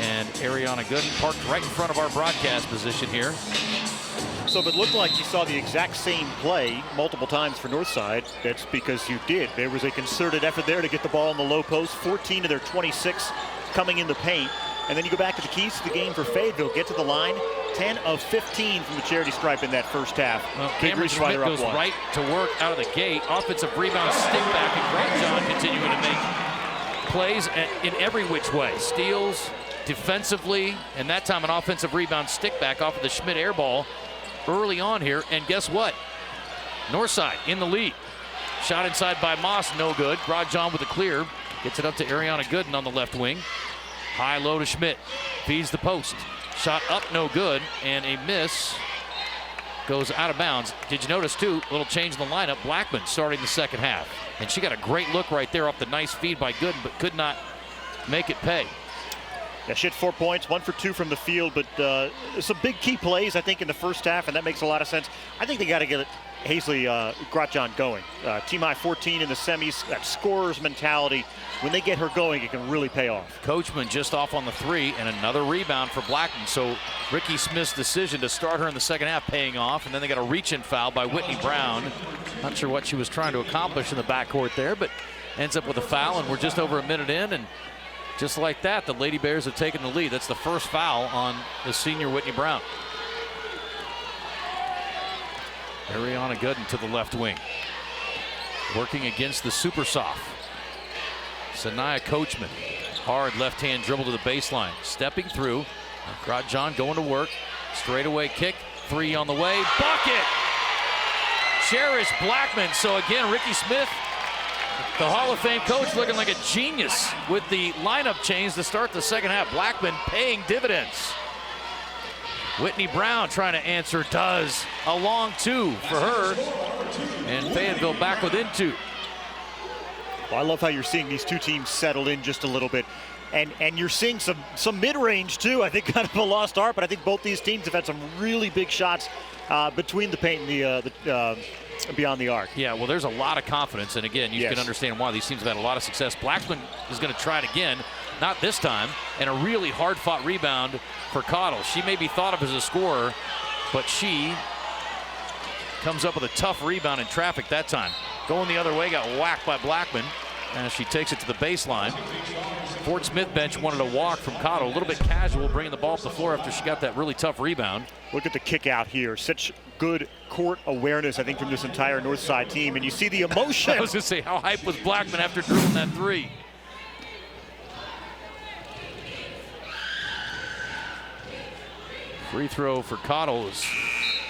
And Ariana Gooden parked right in front of our broadcast position here. So if it looked like you saw the exact same play multiple times for Northside, that's because you did. There was a concerted effort there to get the ball in the low post. 14 of their 26 coming in the paint. And then you go back to the keys to the game for Fayetteville. Get to the line. 10 of 15 from the charity stripe in that first half. Well, Cameron Schmidt goes right to work out of the gate. Offensive rebound, stick back, and Grant John continuing to make plays in every which way. Steals defensively, and that time an offensive rebound, stick back off of the Schmidt air ball early on here. And guess what? Northside in the lead. Shot inside by Moss, no good. Grandjean with a clear. Gets it up to Ariana Gooden on the left wing. High low to Schmidt. Feeds the post. Shot up, no good. And a miss goes out of bounds. Did you notice, too, a little change in the lineup? Blackman starting the second half. And she got a great look right there off the nice feed by Gooden, but could not make it pay. Yeah, she had 4 points, 1 for 2 from the field, but some big key plays, I think, in the first half, and that makes a lot of sense. I think they got to get Hazley Grotjean going. Team high 14 in the semis, that scorer's mentality. When they get her going, it can really pay off. Coachman just off on the 3, and another rebound for Blackman. So Ricky Smith's decision to start her in the second half paying off, and then they got a reach-in foul by Whitney Brown. Not sure what she was trying to accomplish in the backcourt there, but ends up with a foul, and we're just over a minute in, and just like that, the Lady Bears have taken the lead. That's the first foul on the senior Whitney Brown. Ariana Gooden to the left wing. Working against the super soft. Sanaya Coachman. Hard left-hand dribble to the baseline. Stepping through. Grotjean going to work. Straightaway kick. 3 on the way. Bucket! Cherish Blackman. So again, Ricky Smith, the Hall of Fame coach, looking like a genius with the lineup change to start the second half. Blackman paying dividends. Whitney Brown trying to answer, does. A long 2 for her. And Fayetteville back within 2. Well, I love how you're seeing these two teams settle in just a little bit. And you're seeing some mid-range too. I think kind of a lost art, but I think both these teams have had some really big shots between the paint and the beyond the arc. Yeah, well, there's a lot of confidence, and again, you can understand why these teams have had a lot of success. Blackman is going to try it again, not this time, and a really hard-fought rebound for Cottle. She may be thought of as a scorer, but she comes up with a tough rebound in traffic that time. Going the other way, got whacked by Blackman, and she takes it to the baseline. Fort Smith bench wanted a walk from Cottle, a little bit casual, bringing the ball up the floor after she got that really tough rebound. Look at the kick out here. Such good court awareness, I think, from this entire Northside team. And you see the emotion. I was going to say, how hype was Blackman after drilling that 3? Free throw for Cottle is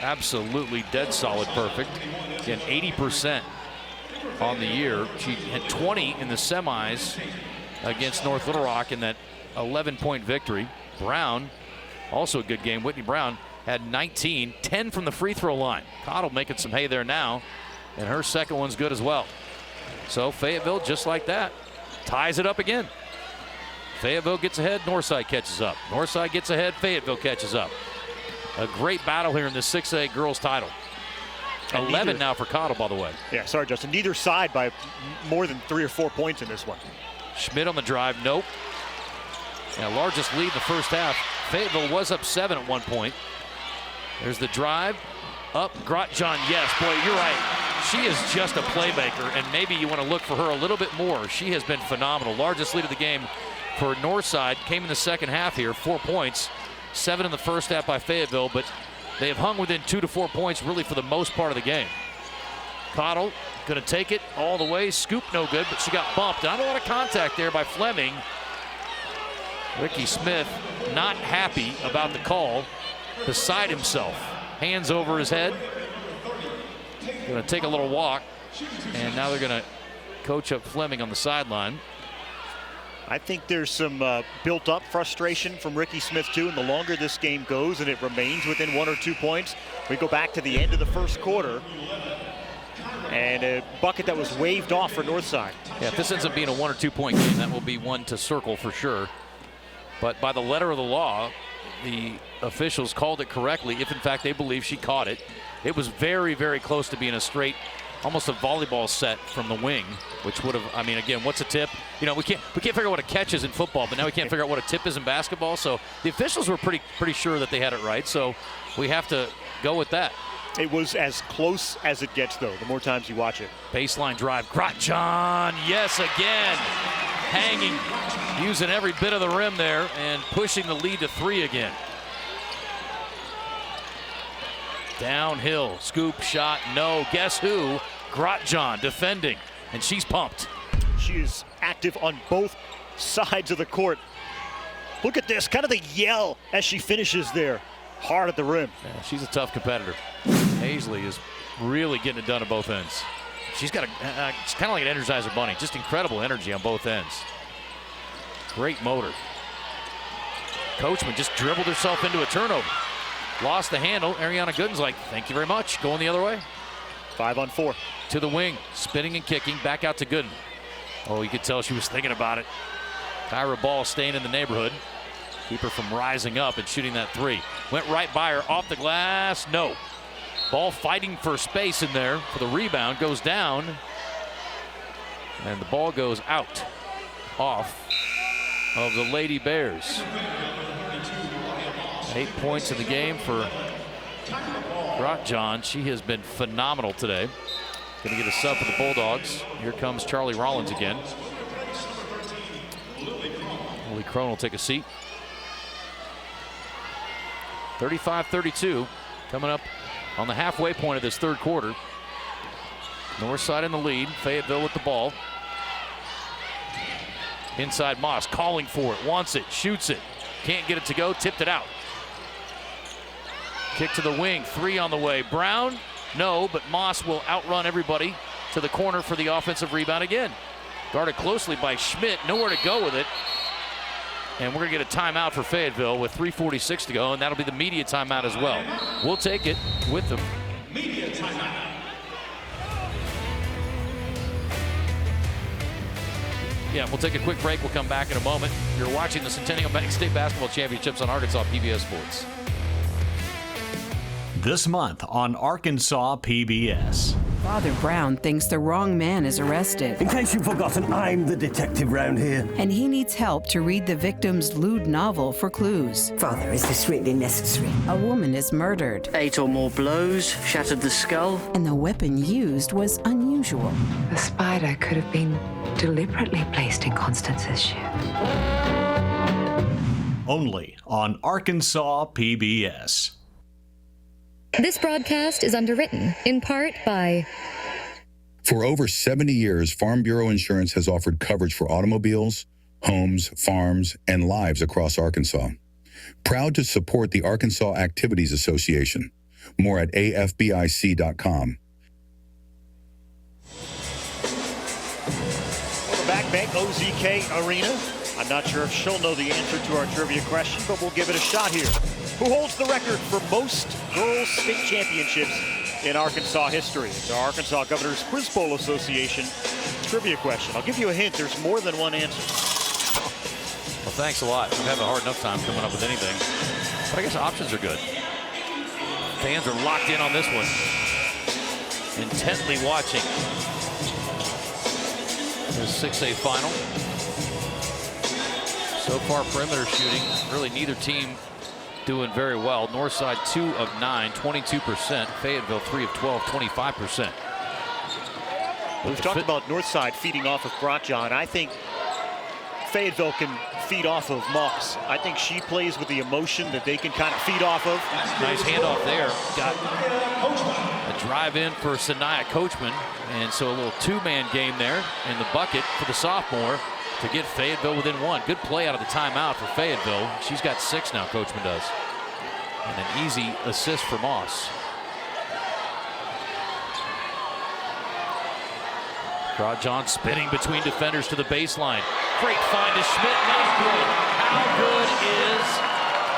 absolutely dead solid perfect. Again, 80% on the year. She had 20 in the semis against North Little Rock in that 11-point victory. Brown, also a good game. Whitney Brown had 19, 10 from the free throw line. Cottle making some hay there now, and her second one's good as well. So Fayetteville, just like that, ties it up again. Fayetteville gets ahead, Northside catches up. Northside gets ahead, Fayetteville catches up. A great battle here in the 6A girls title. And 11 now for Cottle, by the way. Yeah, sorry, Justin. Neither side by more than 3 or 4 points in this one. Schmidt on the drive, nope. Now, largest lead in the first half. Fayetteville was up 7 at one point. There's the drive. Up, Grotjean, yes. Boy, you're right. She is just a playmaker, and maybe you want to look for her a little bit more. She has been phenomenal. Largest lead of the game for Northside came in the second half here, 4 points. 7 in the first half by Fayetteville, but they have hung within 2 to 4 points really for the most part of the game. Cottle going to take it all the way. Scoop no good, but she got bumped. Not a lot of contact there by Fleming. Ricky Smith not happy about the call. Beside himself. Hands over his head. Going to take a little walk. And now they're going to coach up Fleming on the sideline. I think there's some built-up frustration from Ricky Smith, too. And the longer this game goes and it remains within 1 or 2 points, we go back to the end of the first quarter. And a bucket that was waved off for Northside. Yeah, if this ends up being a 1 or 2 point game, that will be one to circle for sure. But by the letter of the law, the officials called it correctly if in fact they believe she caught it. It was very, very close to being a straight, almost a volleyball set from the wing, which would have, I mean, again, what's a tip? You know, we can't figure out what a catch is in football, but now we can't figure out what a tip is in basketball. So the officials were pretty sure that they had it right. So we have to go with that. It was as close as it gets, though, the more times you watch it. Baseline drive. Grotjean, yes, again. Hanging, using every bit of the rim there and pushing the lead to 3 again. Downhill, scoop shot, no. Guess who? Grotjean defending, and she's pumped. She is active on both sides of the court. Look at this, kind of the yell as she finishes there. Hard at the rim. Yeah, she's a tough competitor. Hazley is really getting it done at both ends. She's got she's kind of like an Energizer Bunny. Just incredible energy on both ends. Great motor. Coachman just dribbled herself into a turnover. Lost the handle. Ariana Gooden's like, thank you very much. Going the other way. 5 on 4. To the wing. Spinning and kicking. Back out to Gooden. Oh, you could tell she was thinking about it. Kyra Ball staying in the neighborhood. keep her from rising up and shooting that three. Went right by her, off the glass, no. Ball fighting for space in there for the rebound, goes down, and the ball goes out, off of the Lady Bears. 8 points in the game for Grotjohn. She has been phenomenal today. Going to get a sub for the Bulldogs. Here comes Charlie Rollins again. Lee Crone will take a seat. 35-32, coming up on the halfway point of this third quarter. Northside in the lead. Fayetteville with the ball. Inside Moss, calling for it, wants it, shoots it. Can't get it to go, tipped it out. Kick to the wing, three on the way. Brown, no, but Moss will outrun everybody to the corner for the offensive rebound again. Guarded closely by Schmidt, nowhere to go with it. And we're gonna get a timeout for Fayetteville with 3:46 to go, and that'll be the media timeout as well. We'll take it with them. Media timeout. Yeah, we'll take a quick break. We'll come back in a moment. You're watching the Centennial Bank State Basketball Championships on Arkansas PBS Sports. This month on Arkansas PBS. Father Brown thinks the wrong man is arrested. In case you've forgotten, I'm the detective round here. And he needs help to read the victim's lewd novel for clues. Father, is this really necessary? A woman is murdered. 8 or more blows, shattered the skull. And the weapon used was unusual. The spider could have been deliberately placed in Constance's shoe. Only on Arkansas PBS. This broadcast is underwritten in part by... For over 70 years, Farm Bureau Insurance has offered coverage for automobiles, homes, farms, and lives across Arkansas. Proud to support the Arkansas Activities Association. More at afbic.com. Welcome back, Bank OZK Arena. I'm not sure if she'll know the answer to our trivia question, but we'll give it a shot here. Who holds the record for most girls' state championships in Arkansas history? It's our Arkansas Governors Quiz Bowl Association trivia question. I'll give you a hint. There's more than one answer. Well, thanks a lot. We've had a hard enough time coming up with anything. But I guess options are good. Fans are locked in on this one. Intently watching. The 6A final. So far, perimeter shooting. Really, neither team doing very well. Northside 2 of 9, 22%. Fayetteville 3 of 12, 25%. We've talked about Northside feeding off of Grotjohn. I think Fayetteville can feed off of Moss. I think she plays with the emotion that they can kind of feed off of. Nice handoff there. Got a drive in for Sanaya Coachman. And so a little two-man game there in the bucket for the sophomore to get Fayetteville within one. Good play out of the timeout for Fayetteville. She's got 6 now, Coachman does. And an easy assist for Moss. Grotjohn spinning between defenders to the baseline. Great find to Schmidt, not good. How good is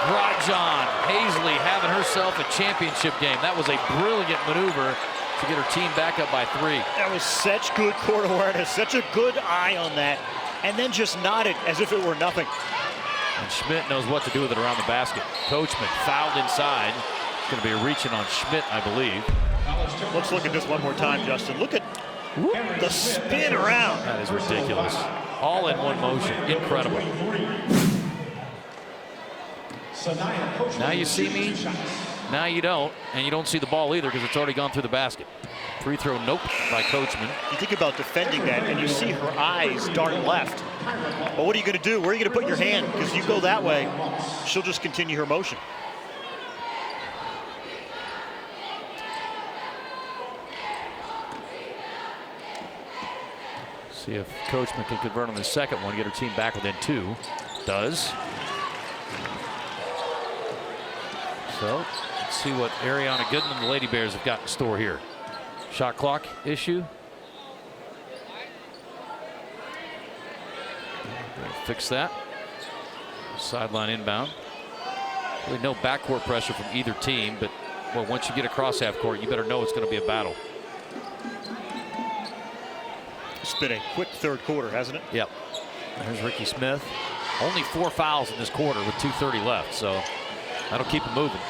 Grotjohn? Hazley having herself a championship game. That was a brilliant maneuver to get her team back up by 3. That was such good court awareness, such a good eye on that. And then just nodded as if it were nothing. And Schmidt knows what to do with it around the basket. Coachman fouled inside. It's going to be a reaching on Schmidt, I believe. Let's look at this one more time, Justin. Look at the spin around. That is ridiculous. All in one motion. Incredible. Now you see me, now you don't, and you don't see the ball either because it's already gone through the basket. Free throw, nope, by Coachman. You think about defending that, and you see her eyes dart left. Well, what are you going to do? Where are you going to put your hand? Because you go that way, she'll just continue her motion. See if Coachman can convert on the second one, get her team back within 2. Does. So, let's see what Ariana Gooden and the Lady Bears have got in store here. Shot clock issue. Fix that. Sideline inbound. Really no backcourt pressure from either team, but well, once you get across half court, you better know it's going to be a battle. It's been a quick third quarter, hasn't it? Yep. There's Ricky Smith. Only 4 fouls in this quarter with 2:30 left, so that'll keep them moving.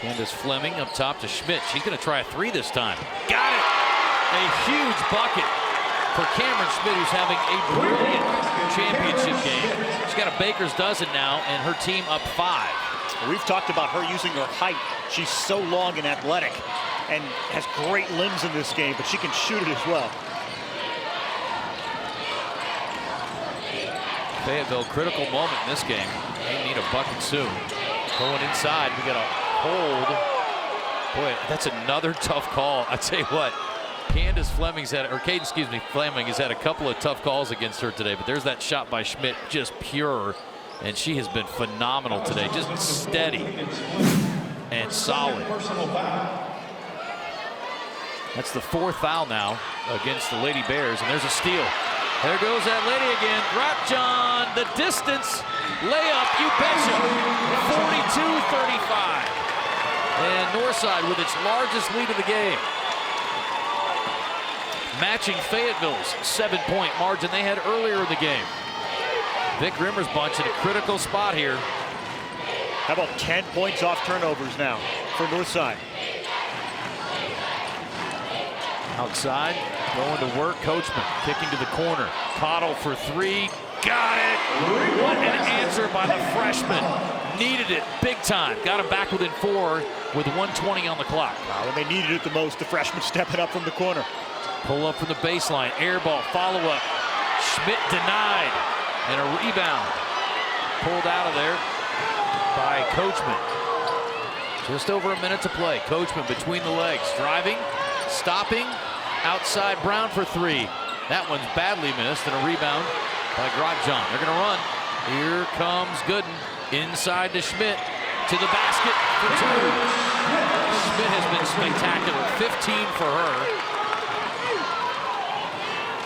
Candace Fleming up top to Schmidt. She's going to try a 3 this time. Got it! A huge bucket for Cameron Schmidt, who's having a brilliant championship game. She's got a baker's dozen now, and her team up 5. We've talked about her using her height. She's so long and athletic and has great limbs in this game, but she can shoot it as well. Fayetteville, critical moment in this game. They need a bucket soon. Going inside, we got a hold. Boy, that's another tough call. I tell you what, Candace Fleming's had, or Kate, excuse me, Fleming has had a couple of tough calls against her today, but there's that shot by Schmidt, just pure, and she has been phenomenal today, just steady and solid. That's the 4th foul now against the Lady Bears, and there's a steal. There goes that lady again. Grotjohn, the distance layup, you betcha. 42-35. And Northside with its largest lead of the game. Matching Fayetteville's 7-point margin they had earlier in the game. Vic Rimmer's bunch in a critical spot here. How about 10 points off turnovers now for Northside? Outside, going to work, Coachman kicking to the corner. Cottle for 3, got it! What an answer by the freshman. Needed it big time. Got him back within 4 with 1:20 on the clock. When they needed it the most, the freshman stepping up from the corner. Pull up from the baseline, air ball, follow up. Schmidt denied, and a rebound. Pulled out of there by Coachman. Just over a minute to play. Coachman between the legs, driving, stopping, outside Brown for 3. That one's badly missed, and a rebound by Grotjohn. They're going to run. Here comes Gooden, inside to Schmidt, to the basket for 2. Schmidt has been spectacular, 15 for her.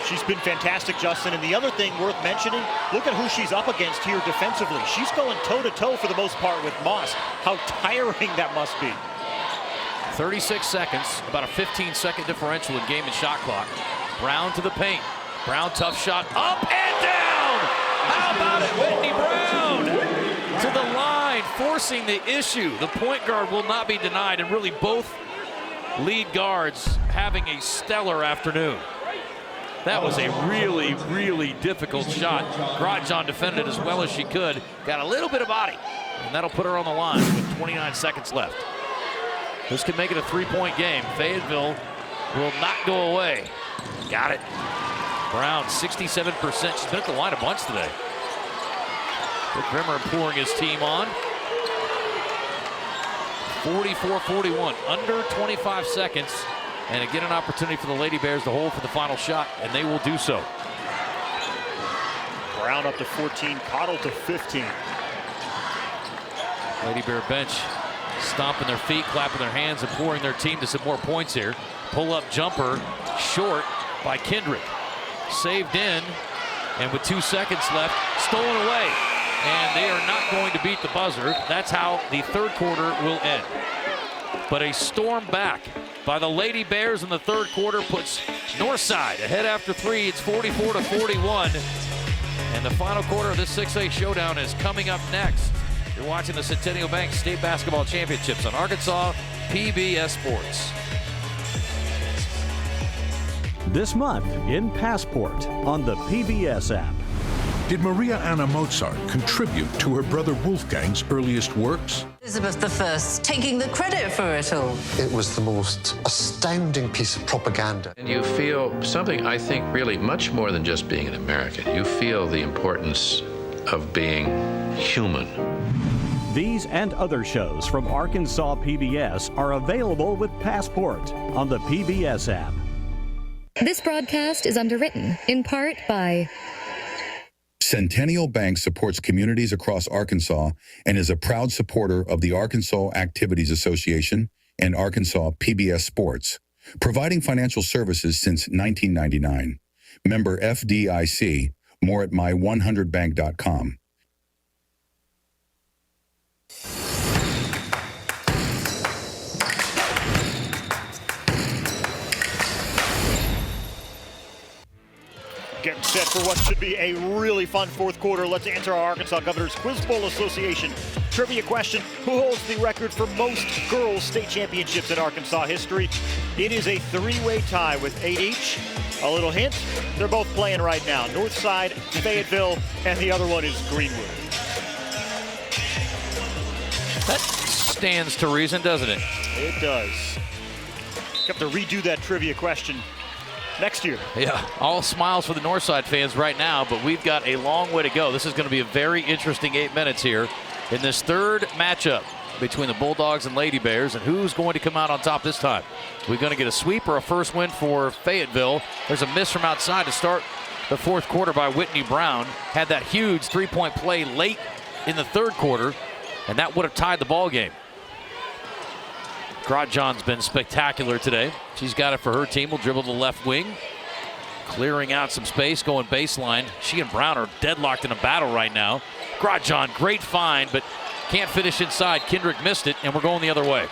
She's been fantastic, Justin. And the other thing worth mentioning, look at who she's up against here defensively. She's going toe-to-toe for the most part with Moss. How tiring that must be. 36 seconds, about a 15-second differential in game and shot clock. Brown to the paint. Brown, tough shot, up and down! How about it, Whitney Brown? To the line, forcing the issue. The point guard will not be denied, and really both lead guards having a stellar afternoon. That was a really, really difficult shot. Grotjohn defended as well as she could. Got a little bit of body, and that'll put her on the line with 29 seconds left. This could make it a 3-point game. Fayetteville will not go away. Got it. Brown, 67%. She's been at the line a bunch today. Rick Rimmer pouring his team on. 44-41, under 25 seconds. And again, an opportunity for the Lady Bears to hold for the final shot, and they will do so. Brown up to 14, Cottle to 15. Lady Bear bench stomping their feet, clapping their hands, imploring their team to some more points here. Pull-up jumper, short by Kendrick. Saved in, and with 2 seconds left, stolen away. And they are not going to beat the buzzer. That's how the third quarter will end. But a storm back by the Lady Bears in the third quarter puts Northside ahead after 3. It's 44-41. And the final quarter of this 6A showdown is coming up next. You're watching the Centennial Bank State Basketball Championships on Arkansas PBS Sports. This month in Passport on the PBS app. Did Maria Anna Mozart contribute to her brother Wolfgang's earliest works? Elizabeth I taking the credit for it all. It was the most astounding piece of propaganda. And you feel something, I think, really much more than just being an American. You feel the importance of being human. These and other shows from Arkansas PBS are available with Passport on the PBS app. This broadcast is underwritten in part by Centennial Bank supports communities across Arkansas and is a proud supporter of the Arkansas Activities Association and Arkansas PBS Sports, providing financial services since 1999. Member FDIC, more at my100bank.com. Getting set for what should be a really fun fourth quarter. Let's answer our Arkansas Governors Quiz Bowl Association trivia question. Who holds the record for most girls' state championships in Arkansas history? It is a three-way tie with 8 each. A little hint, they're both playing right now. Northside, Fayetteville, and the other one is Greenwood. That stands to reason, doesn't it? It does. You have to redo that trivia question next year. Yeah, all smiles for the Northside fans right now, but we've got a long way to go. This is going to be a very interesting 8 minutes here in this third matchup between the Bulldogs and Lady Bears, and who's going to come out on top this time? We're going to get a sweep or a first win for Fayetteville. There's a miss from outside to start the fourth quarter by Whitney Brown. Had that huge three-point play late in the third quarter, and that would have tied the ball game. Grotjohn's been spectacular today. She's got it for her team. Will dribble to the left wing, clearing out some space, going baseline. She and Brown are deadlocked in a battle right now. Grotjohn, great find, but can't finish inside. Kendrick missed it, and we're going the other way.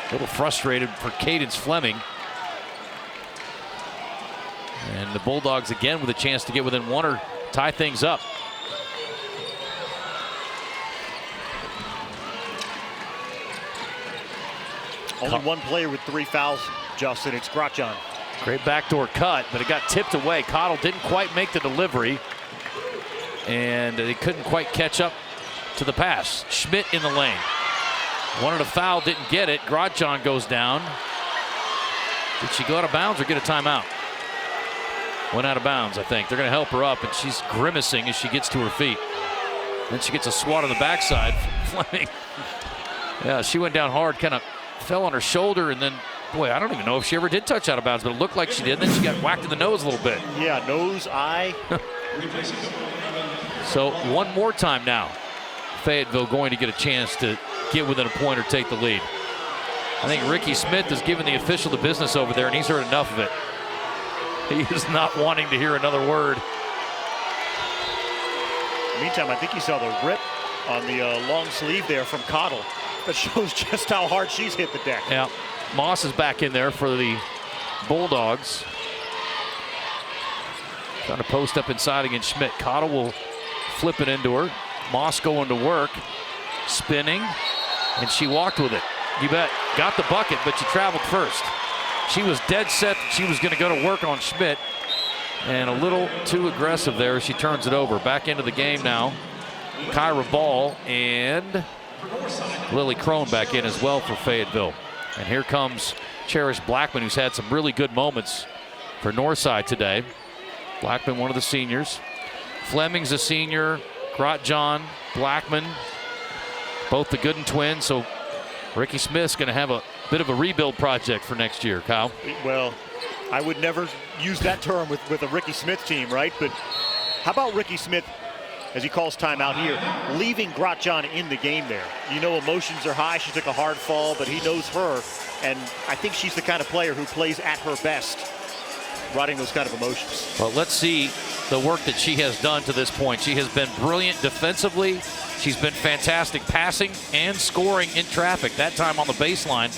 A little frustrated for Cadence Fleming. And the Bulldogs again with a chance to get within one or tie things up. Only one player with 3 fouls, Justin. It's Grotjohn. Great backdoor cut, but it got tipped away. Cottle didn't quite make the delivery, and they couldn't quite catch up to the pass. Schmidt in the lane. Wanted a foul, didn't get it. Grotjohn goes down. Did she go out of bounds or get a timeout? Went out of bounds, I think. They're going to help her up, and she's grimacing as she gets to her feet. Then she gets a swat on the backside from Fleming. Yeah, she went down hard, kind of fell on her shoulder, and then, boy, I don't even know if she ever did touch out of bounds, but it looked like she did. Then she got whacked in the nose a little bit. Yeah, nose, eye. So one more time now, Fayetteville going to get a chance to get within a point or take the lead. I think Ricky Smith has given the official the business over there, and he's heard enough of it. He is not wanting to hear another word. Meantime, I think you saw the rip on the long sleeve there from Cottle. That shows just how hard she's hit the deck. Yeah, Moss is back in there for the Bulldogs. Trying to post up inside against Schmidt. Cottle will flip it into her. Moss going to work, spinning, and she walked with it. You bet. Got the bucket, but she traveled first. She was dead set that she was going to go to work on Schmidt, and a little too aggressive there as she turns it over. Back into the game now. Kyra Ball and Lily Crone back in as well for Fayetteville. And here comes Cherish Blackman, who's had some really good moments for Northside today. Blackman, one of the seniors. Fleming's a senior. Grotjohn, Blackman, both the Gooden twins. So Ricky Smith's going to have a bit of a rebuild project for next year, Kyle. Well, I would never use that term with a Ricky Smith team, right? But how about Ricky Smith, as he calls timeout here, leaving Grotjohn in the game there? You know, emotions are high. She took a hard fall, but he knows her. And I think she's the kind of player who plays at her best, riding those kind of emotions. Well, let's see the work that she has done to this point. She has been brilliant defensively. She's been fantastic passing and scoring in traffic, that time on the baseline.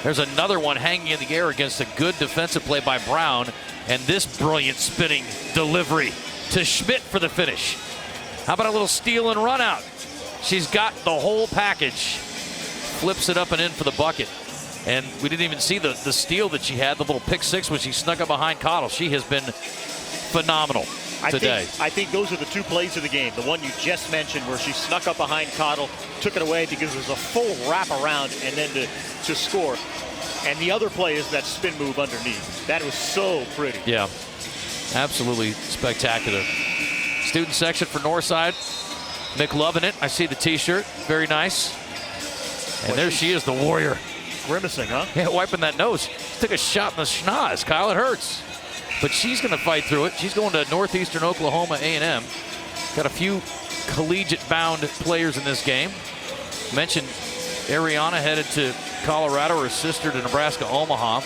There's another one hanging in the air against a good defensive play by Brown. And this brilliant spinning delivery to Schmidt for the finish. How about a little steal and run out? She's got the whole package. Flips it up and in for the bucket. And we didn't even see the steal that she had, the little pick six when she snuck up behind Cottle. She has been phenomenal today. I think those are the two plays of the game. The one you just mentioned where she snuck up behind Cottle, took it away because it was a full wraparound and then to score. And the other play is that spin move underneath. That was so pretty. Yeah, absolutely spectacular. Student section for Northside. Mick loving it. I see the t-shirt. Very nice. And there she is, the warrior. Grimacing, huh? Yeah, wiping that nose. She took a shot in the schnoz. Kyle, it hurts. But she's going to fight through it. She's going to Northeastern Oklahoma A&M. Got a few collegiate-bound players in this game. Mentioned Ariana headed to Colorado, her sister to Nebraska Omaha.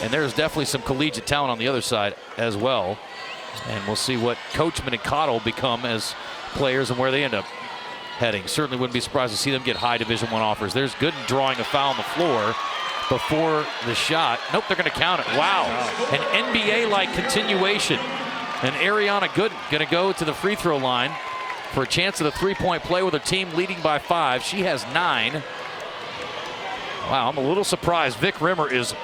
And there's definitely some collegiate talent on the other side as well. And we'll see what Coachman and Cottle become as players and where they end up heading. Certainly wouldn't be surprised to see them get high Division I offers. There's Gooden drawing a foul on the floor. before the shot. Nope, they're going to count it. Wow. An NBA-like continuation. And Ariana Gooden going to go to the free throw line for a chance at a three-point play with her team leading by 5. She has 9. Wow, I'm a little surprised. Vic Rimmer is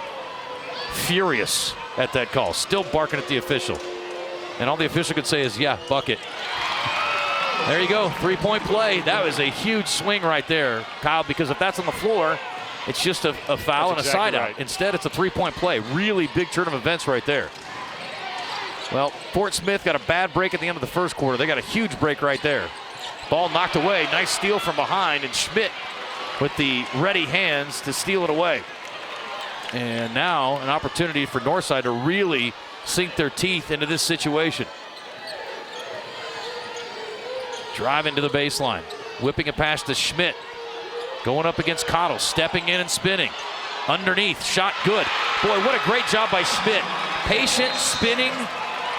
furious at that call, still barking at the official. And all the official could say is, yeah, bucket. There you go, three-point play. That was a huge swing right there, Kyle, because if that's on the floor, it's just a foul and a side out. Instead, it's a three-point play. Really big turn of events right there. Well, Fort Smith got a bad break at the end of the first quarter. They got a huge break right there. Ball knocked away. Nice steal from behind, and Schmidt with the ready hands to steal it away. And now an opportunity for Northside to really sink their teeth into this situation. Driving to the baseline. Whipping a pass to Schmidt. Going up against Cottle. Stepping in and spinning. Underneath. Shot good. Boy, what a great job by Schmidt. Patient, spinning,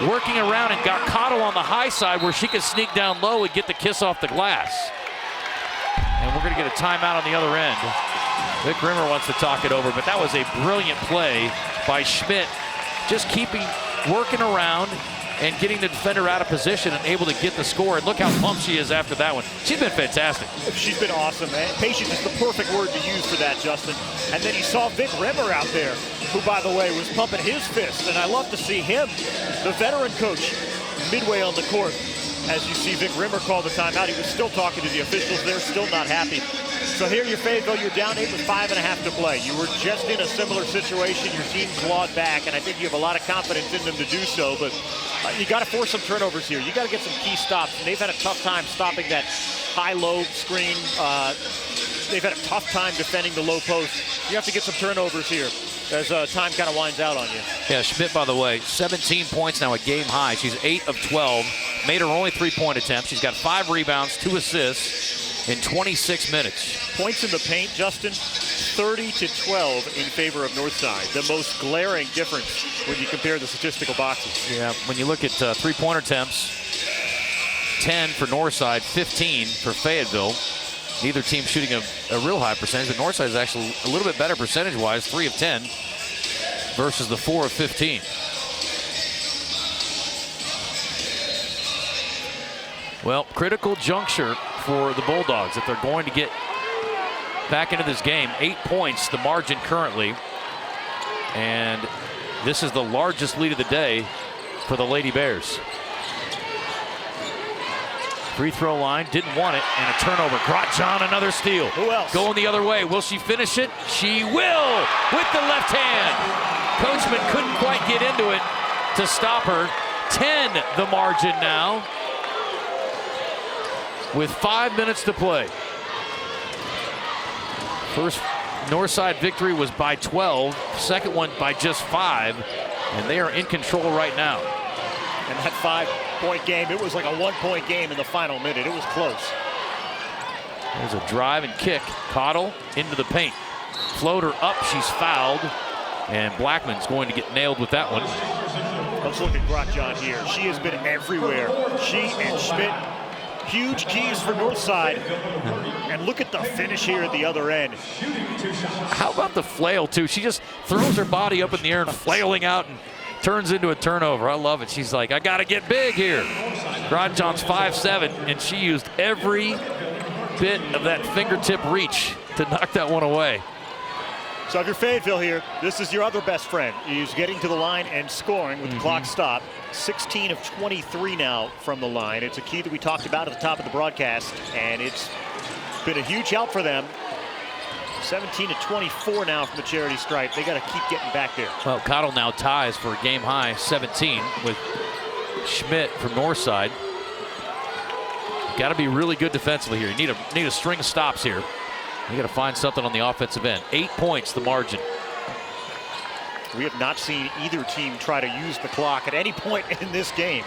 working around, and got Cottle on the high side where she could sneak down low and get the kiss off the glass. And we're going to get a timeout on the other end. Vic Rimmer wants to talk it over, but that was a brilliant play by Schmidt. Just working around and getting the defender out of position and able to get the score. And look how pumped she is after that one. She's been fantastic. She's been awesome, man. Patient is the perfect word to use for that, Justin. And then you saw Vic Rimmer out there, who, by the way, was pumping his fist. And I love to see him, the veteran coach, midway on the court. As you see Vic Rimmer call the timeout, he was still talking to the officials. They're still not happy. So here you're Fayetteville, you're down 8 with 5.5 to play. You were just in a similar situation. Your team clawed back, and I think you have a lot of confidence in them to do so. But you got to force some turnovers here. You got to get some key stops. And they've had a tough time stopping that high-low screen. They've had a tough time defending the low post. You have to get some turnovers here as time kind of winds out on you. Yeah, Schmidt, by the way, 17 points now, a game high. She's 8 of 12. Made her only 3-point attempt. She's got 5 rebounds, 2 assists in 26 minutes. Points in the paint, Justin, 30-12 in favor of Northside. The most glaring difference when you compare the statistical boxes. Yeah, when you look at 3-point attempts, 10 for Northside, 15 for Fayetteville. Neither team shooting a real high percentage, but Northside is actually a little bit better percentage-wise, 3 of 10 versus the 4 of 15. Well, critical juncture for the Bulldogs if they're going to get back into this game. 8 points, the margin currently. And this is the largest lead of the day for the Lady Bears. Free throw line, didn't want it, and a turnover. Grotjohn, another steal. Who else? Going the other way. Will she finish it? She will with the left hand. Coachman couldn't quite get into it to stop her. 10 the margin now with 5 minutes to play. First Northside victory was by 12. Second one by just 5. And they are in control right now. And that 5-point game, it was like a 1-point game in the final minute. It was close. There's a drive and kick. Cottle into the paint. Floater up, she's fouled. And Blackman's going to get nailed with that one. Let's look at Grotjohn here. She has been everywhere. She and Schmidt, huge keys for Northside. And look at the finish here at the other end. How about the flail, too? She just throws her body up in the air and flailing out and turns into a turnover. I love it. She's like, I got to get big here. Grotjohn's 5'7", and she used every bit of that fingertip reach to knock that one away. So if you're Fayetteville here, this is your other best friend. He's getting to the line and scoring with the clock stopped. 16 of 23 now from the line. It's a key that we talked about at the top of the broadcast, and it's been a huge help for them. 17 to 24 now from the charity stripe. They got to keep getting back there. Well, Cottle now ties for a game high 17 with Schmidt from Northside. Got to be really good defensively here. You need a string of stops here. You got to find something on the offensive end. 8 points the margin. We have not seen either team try to use the clock at any point in this game.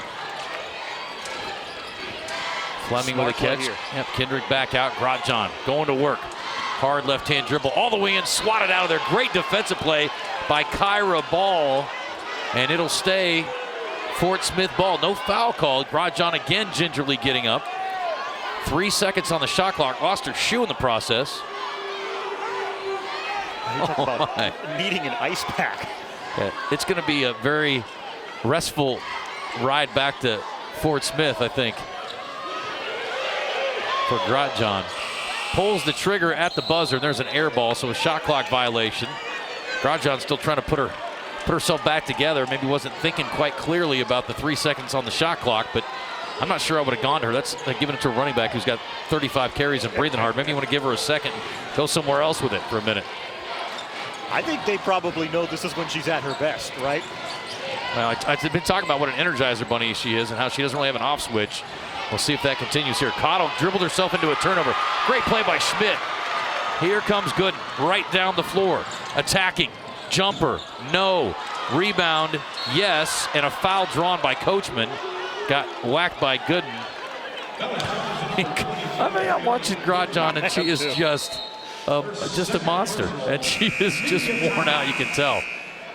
Fleming with a catch. Yep, Kendrick back out. Grotjohn going to work. Hard left-hand dribble all the way in, swatted out of there. Great defensive play by Kyra Ball, and it'll stay Fort Smith ball. No foul called. Grotjohn again gingerly getting up. 3 seconds on the shot clock. Lost her shoe in the process. You talk about needing an ice pack. Yeah, it's going to be a very restful ride back to Fort Smith, I think, for Grotjon. Pulls the trigger at the buzzer, and there's an air ball, so a shot clock violation. Grotjon still trying to put herself back together. Maybe wasn't thinking quite clearly about the 3 seconds on the shot clock, but I'm not sure I would have gone to her. That's like giving it to a running back who's got 35 carries and breathing hard. Maybe you want to give her a second, go somewhere else with it for a minute. I think they probably know this is when she's at her best, right? Well, I've been talking about what an Energizer Bunny she is and how she doesn't really have an off switch. We'll see if that continues here. Cotto dribbled herself into a turnover. Great play by Schmidt. Here comes Gooden, right down the floor. Attacking, jumper, no. Rebound, yes, and a foul drawn by Coachman. Got whacked by Gooden. I mean, I'm watching Grotjon, and she is just a monster. And she is just worn out, you can tell.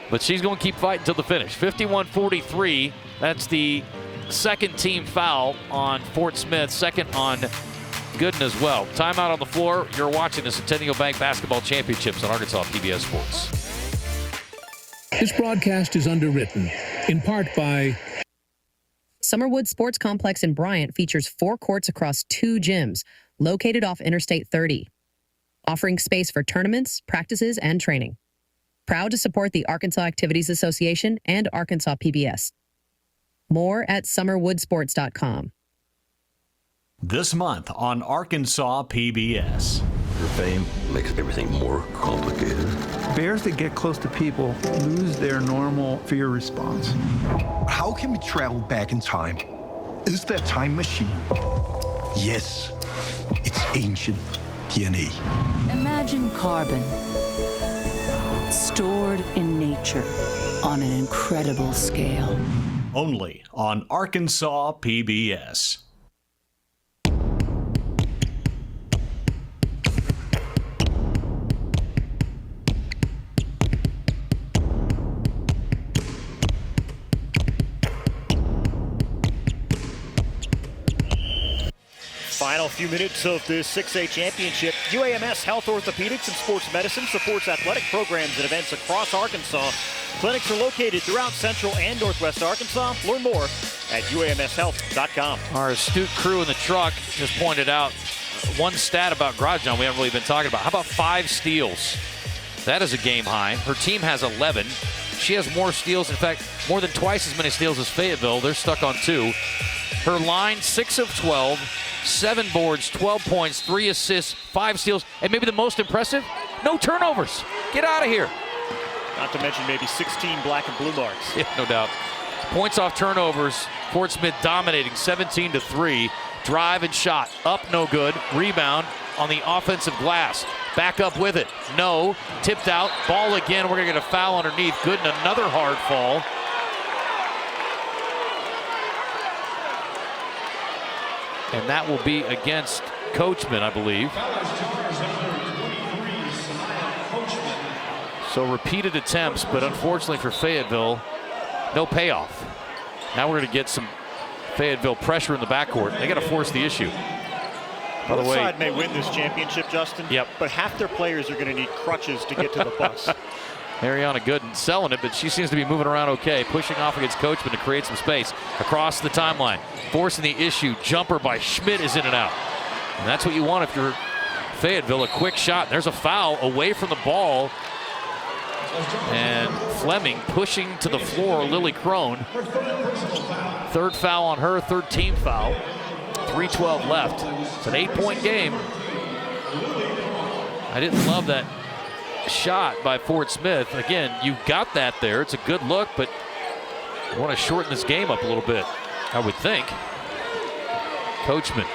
But she's going to keep fighting until the finish. 51-43, that's the second team foul on Fort Smith, second on Gooden as well. Timeout on the floor. You're watching the Centennial Bank Basketball Championships on Arkansas PBS Sports. This broadcast is underwritten, in part by... Summerwood Sports Complex in Bryant features 4 courts across 2 gyms, located off Interstate 30, offering space for tournaments, practices, and training. Proud to support the Arkansas Activities Association and Arkansas PBS. More at summerwoodsports.com. This month on Arkansas PBS. Her fame makes everything more complicated. Bears that get close to people lose their normal fear response. How can we travel back in time? Is there a time machine? Yes, it's ancient DNA. Imagine carbon stored in nature on an incredible scale. Only on Arkansas PBS. Final few minutes of the 6A championship. UAMS Health Orthopedics and Sports Medicine supports athletic programs and events across Arkansas. Clinics are located throughout Central and Northwest Arkansas. Learn more at UAMShealth.com. Our astute crew in the truck just pointed out one stat about Grotjon we haven't really been talking about. How about 5 steals? That is a game high. Her team has 11. She has more steals. In fact, more than twice as many steals as Fayetteville. They're stuck on 2. Her line, 6 of 12. 7 boards, 12 points, 3 assists, 5 steals, and maybe the most impressive, no turnovers. Get out of here. Not to mention maybe 16 black and blue marks. Yeah, no doubt. Points off turnovers. Fort Smith dominating 17-3. Drive and shot. Up, no good. Rebound on the offensive glass. Back up with it. No. Tipped out. Ball again. We're going to get a foul underneath. Good, and another hard fall. And that will be against Coachman, I believe. So repeated attempts, but unfortunately for Fayetteville, no payoff. Now we're going to get some Fayetteville pressure in the backcourt. They got to force the issue. By the way, Northside may win this championship, Justin. Yep. But half their players are going to need crutches to get to the bus. Ariana Gooden selling it, but she seems to be moving around okay. Pushing off against Coachman to create some space. Across the timeline. Forcing the issue. Jumper by Schmidt is in and out. And that's what you want if you're Fayetteville. A quick shot. There's a foul away from the ball. And Fleming pushing to the floor. Lily Crone. 3rd foul on her. 3rd team foul. 3:12 left. It's an 8-point game. I didn't love that shot by Fort Smith. Again, you got that there. It's a good look, but you want to shorten this game up a little bit, I would think. Coachman.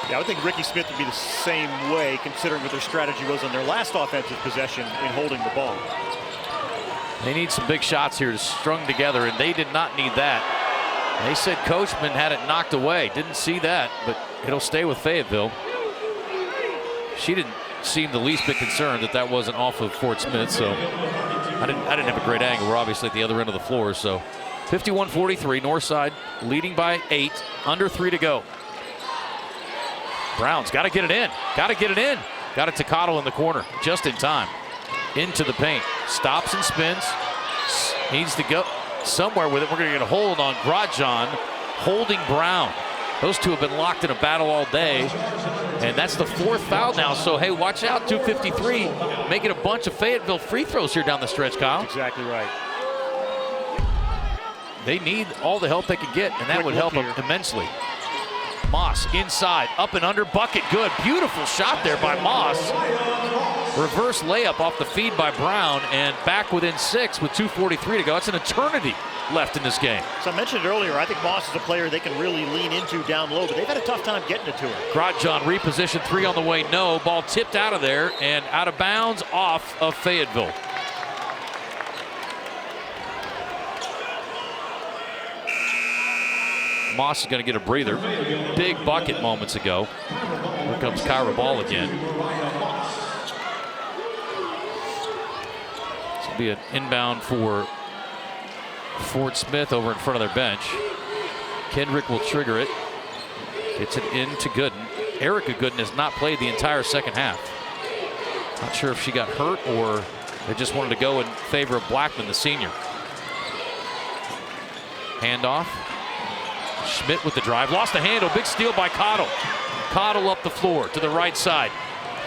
Yeah, I would think Ricky Smith would be the same way, considering what their strategy was on their last offensive possession in holding the ball. They need some big shots here to strung together, and they did not need that. They said Coachman had it knocked away. Didn't see that, but it'll stay with Fayetteville. She didn't seem the least bit concerned that that wasn't off of Fort Smith, so I didn't have a great angle. We're obviously at the other end of the floor, so 51-43, Northside leading by 8, under 3 to go. Brown's got to get it in. Got Got it to Cottle in the corner, just in time. Into the paint. Stops and spins. Needs to go somewhere with it. We're going to get a hold on Grosjean holding Brown. Those two have been locked in a battle all day. And that's the 4th foul now. So, hey, watch out, 2:53. Making a bunch of Fayetteville free throws here down the stretch, Kyle. That's exactly right. They need all the help they can get, and that would help them immensely. Moss inside, up and under, bucket good. Beautiful shot there by Moss. Reverse layup off the feed by Brown, and back within 6 with 2:43 to go. That's an eternity left in this game. So I mentioned earlier, I think Moss is a player they can really lean into down low, but they've had a tough time getting it to him. Grosjean reposition, 3 on the way, no. Ball tipped out of there and out of bounds off of Fayetteville. Moss is going to get a breather. Big bucket moments ago. Here comes Kyra Ball again. This will be an inbound for Fort Smith over in front of their bench. Kendrick will trigger it. Gets it into Gooden. Erica Gooden has not played the entire second half. Not sure if she got hurt or they just wanted to go in favor of Blackman, the senior. Handoff. Schmidt with the drive, lost the handle, big steal by Cottle. Cottle up the floor to the right side,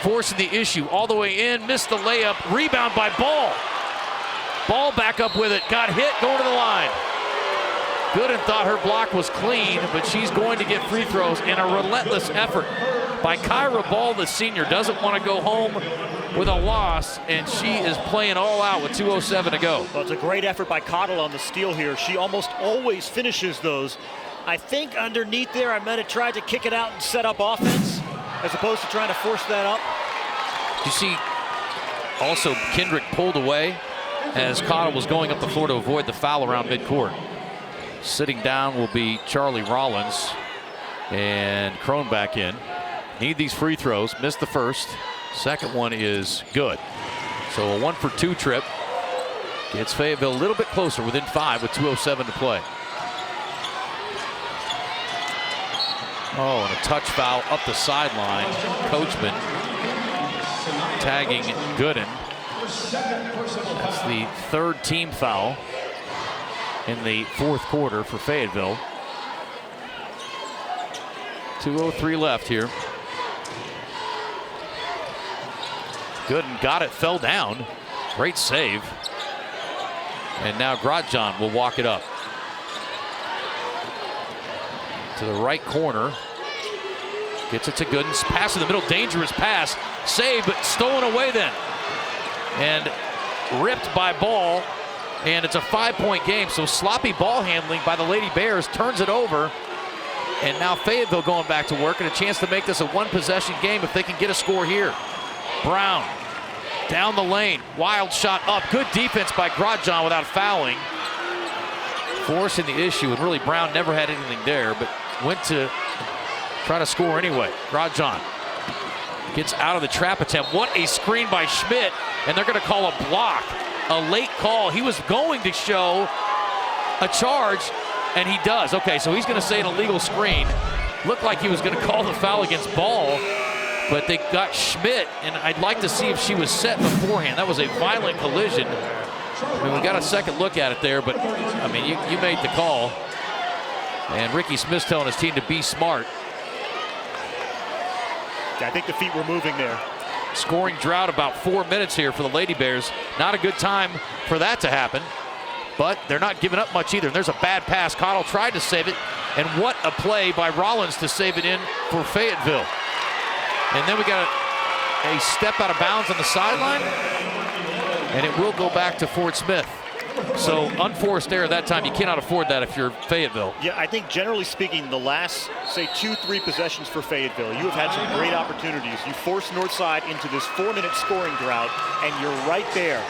forcing the issue all the way in, missed the layup, rebound by Ball. Ball back up with it, got hit, going to the line. Gooden thought her block was clean, but she's going to get free throws in a relentless effort by Kyra Ball, the senior. Doesn't want to go home with a loss, and she is playing all out with 2:07 to go. Well, it's a great effort by Cottle on the steal here. She almost always finishes those. I think underneath there, I might have tried to kick it out and set up offense as opposed to trying to force that up. You see, also Kendrick pulled away as Cottle was going up the floor to avoid the foul around midcourt. Sitting down will be Charlie Rollins and Crone back in. Need these free throws. Missed the first. Second one is good. So a 1-for-2 trip gets Fayetteville a little bit closer, within 5 with 2:07 to play. Oh, and a touch foul up the sideline. Coachman tagging Gooden. That's the 3rd team foul in the 4th quarter for Fayetteville. 2:03 left here. Gooden got it, fell down. Great save. And now Grosjean will walk it up. To the right corner. Gets it to Gooden. Pass in the middle. Dangerous pass. Save, but stolen away then. And ripped by Ball. And it's a 5-point game. So sloppy ball handling by the Lady Bears turns it over. And now Fayetteville going back to work and a chance to make this a 1-possession game if they can get a score here. Brown down the lane. Wild shot up. Good defense by Grosjean without fouling. Forcing the issue, and really Brown never had anything there, but went to try to score anyway. Grosjean gets out of the trap attempt. What a screen by Schmidt, and they're going to call a block. A late call. He was going to show a charge, and he does. Okay, so he's going to say an illegal screen. Looked like he was going to call the foul against Ball, but they got Schmidt, and I'd like to see if she was set beforehand. That was a violent collision. I mean, we got a second look at it there, but I mean, you made the call. And Ricky Smith's telling his team to be smart. I think the feet were moving there. Scoring drought about 4 minutes here for the Lady Bears. Not a good time for that to happen, but they're not giving up much either. And there's a bad pass. Cottle tried to save it, and what a play by Rollins to save it in for Fayetteville. And then we got a step out of bounds on the sideline, and it will go back to Fort Smith. So unforced error that time. You cannot afford that if you're Fayetteville. Yeah, I think generally speaking, the last, say, 2-3 possessions for Fayetteville, you have had some great opportunities. You force Northside into this 4-minute scoring drought, and you're right there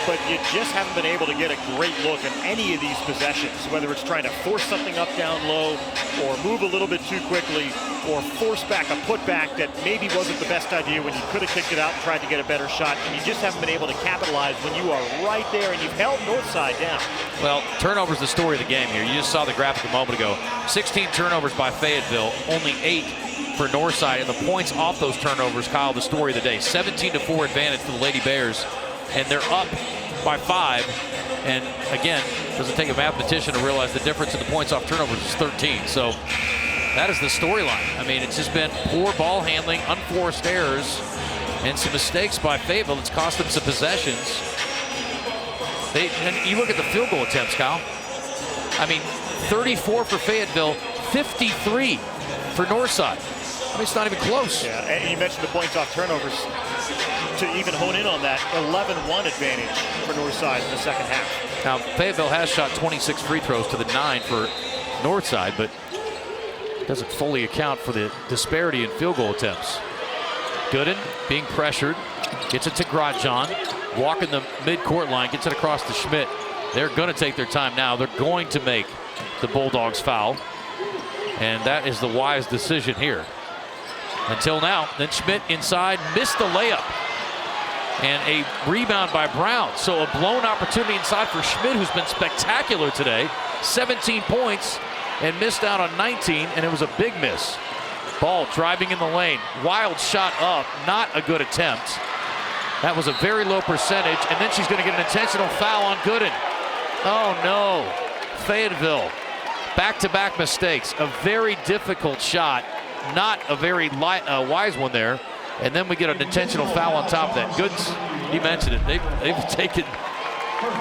but you just haven't been able to get a great look at any of these possessions, whether it's trying to force something up down low or move a little bit too quickly or force back a putback that maybe wasn't the best idea when you could have kicked it out and tried to get a better shot, and you just haven't been able to capitalize when you are right there and you've held Northside down. Well, turnovers the story of the game here. You just saw the graphic a moment ago. 16 turnovers by Fayetteville, only 8 for Northside, and the points off those turnovers, Kyle, the story of the day. 17-4 advantage for the Lady Bears, and they're up by 5. And again, doesn't take a mathematician to realize the difference in the points off turnovers is 13. So that is the storyline. I mean, it's just been poor ball handling, unforced errors, and some mistakes by Fayetteville. It's cost them some possessions. And you look at the field goal attempts, Kyle. I mean, 34 for Fayetteville, 53 for Northside. I mean, it's not even close. Yeah, and you mentioned the points off turnovers. To even hone in on that, 11-1 advantage for Northside in the second half. Now, Fayetteville has shot 26 free throws to the 9 for Northside, but doesn't fully account for the disparity in field goal attempts. Gooden being pressured, gets it to Grotjohn, walking the midcourt line, gets it across to Schmidt. They're going to take their time now. They're going to make the Bulldogs foul, and that is the wise decision here. Until now, then Schmidt inside, missed the layup. And a rebound by Brown. So a blown opportunity inside for Schmidt, who's been spectacular today. 17 points and missed out on 19, and it was a big miss. Ball driving in the lane. Wild shot up, not a good attempt. That was a very low percentage, and then she's going to get an intentional foul on Gooden. Oh no, Fayetteville. Back-to-back mistakes. A very difficult shot, not a very wise one there. And then we get an intentional foul on top of that. Gooden's, you mentioned it, they've taken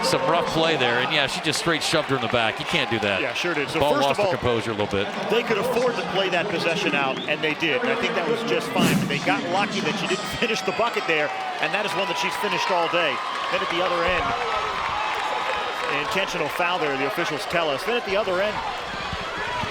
some rough play there. And yeah, she just straight shoved her in the back. You can't do that. Yeah, sure did. So Ball first lost of all, the composure a little bit. They could afford to play that possession out, and they did. And I think that was just fine. They got lucky that she didn't finish the bucket there, and that is one that she's finished all day. Then at the other end, an intentional foul there, the officials tell us. Then at the other end,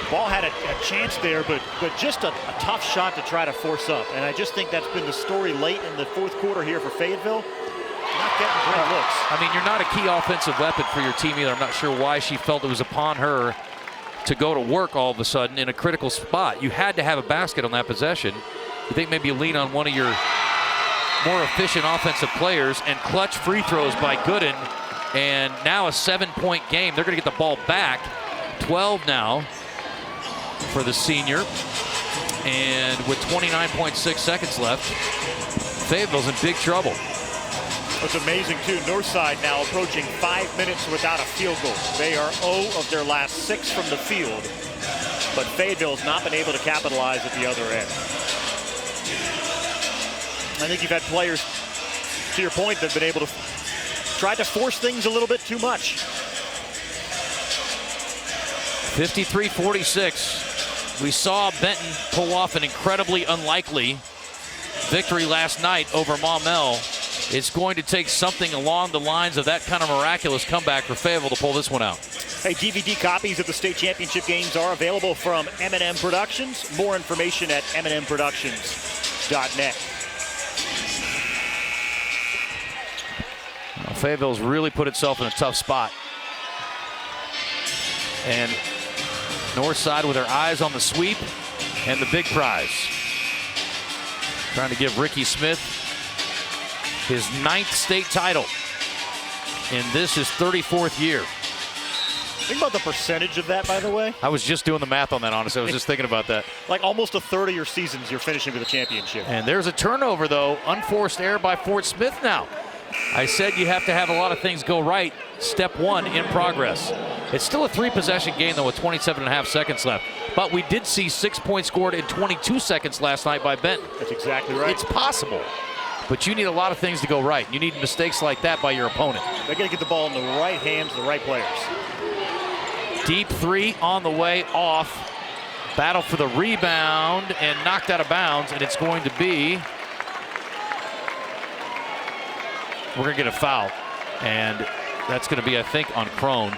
Ball had a chance there, but just a tough shot to try to force up. And I just think that's been the story late in the fourth quarter here for Fayetteville. Not getting great looks. I mean, you're not a key offensive weapon for your team either. I'm not sure why she felt it was upon her to go to work all of a sudden in a critical spot. You had to have a basket on that possession. You think maybe you lean on one of your more efficient offensive players, and clutch free throws by Gooden. And now a 7-point game. They're going to get the ball back. 12 now for the senior, and with 29.6 seconds left, Fayetteville's in big trouble. What's amazing too, Northside now approaching 5 minutes without a field goal. They are 0 of their last 6 from the field, but Fayetteville's not been able to capitalize at the other end. I think you've had players, to your point, that have been able to try to force things a little bit too much. 53-46. We saw Benton pull off an incredibly unlikely victory last night over Maumelle. It's going to take something along the lines of that kind of miraculous comeback for Fayetteville to pull this one out. Hey, DVD copies of the state championship games are available from M&M Productions. More information at mnmproductions.net. Well, Fayetteville's really put itself in a tough spot. And Northside with their eyes on the sweep and the big prize. Trying to give Ricky Smith his 9th state title. And this is 34th year. Think about the percentage of that, by the way. I was just doing the math on that, honestly. I was just thinking about that. Like almost a third of your seasons you're finishing with a championship. And there's a turnover, though. Unforced error by Fort Smith now. I said you have to have a lot of things go right. Step 1 in progress. It's still a 3-possession game, though, with 27.5 seconds left. But we did see 6 points scored in 22 seconds last night by Benton. That's exactly right. It's possible. But you need a lot of things to go right. You need mistakes like that by your opponent. They got to get the ball in the right hands, the right players. Deep 3 on the way off. Battle for the rebound and knocked out of bounds. And it's going to be... We're going to get a foul. And that's going to be, I think, on Crone.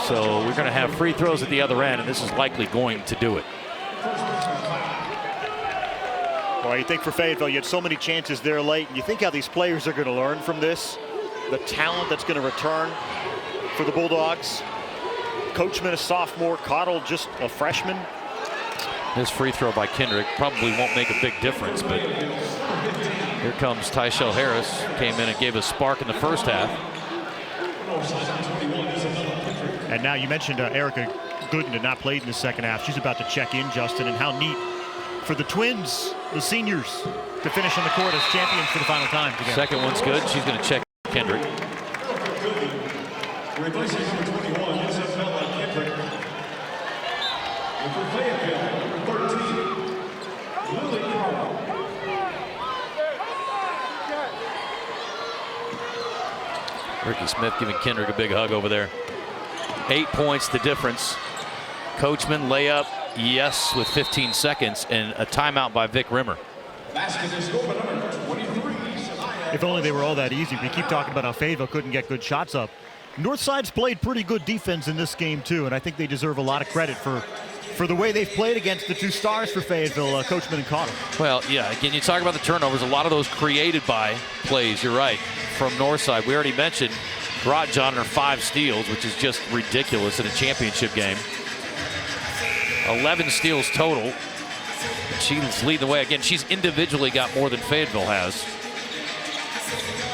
So we're going to have free throws at the other end, and this is likely going to do it. Well, you think for Fayetteville, you had so many chances there late, and you think how these players are going to learn from this, the talent that's going to return for the Bulldogs. Coachman, a sophomore, Cottle, just a freshman. This free throw by Kendrick probably won't make a big difference, but here comes Tyshell Harris. Came in and gave a spark in the first half. And now you mentioned Erica Gooden had not played in the second half. She's about to check in, Justin, and how neat for the Twins, the seniors, to finish on the court as champions for the final time together. Second one's good. She's going to check Kendrick. Replacing number 21, Isabella Kendrick. And for Fayetteville, number 13, Lily Carl. Ricky Smith giving Kendrick a big hug over there. 8 points the difference. Coachman layup, yes, with 15 seconds, and a timeout by Vic Rimmer. Basket is scored by number 23. If only they were all that easy. We keep talking about how Fayetteville couldn't get good shots up. Northside's played pretty good defense in this game too, and I think they deserve a lot of credit for the way they've played against the two stars for Fayetteville, Coachman and Cottle. Well, yeah, again, you talk about the turnovers, a lot of those created by plays, you're right, from Northside. We already mentioned Grotjohn her 5 steals, which is just ridiculous in a championship game. 11 steals total. She's leading the way. Again, she's individually got more than Fayetteville has.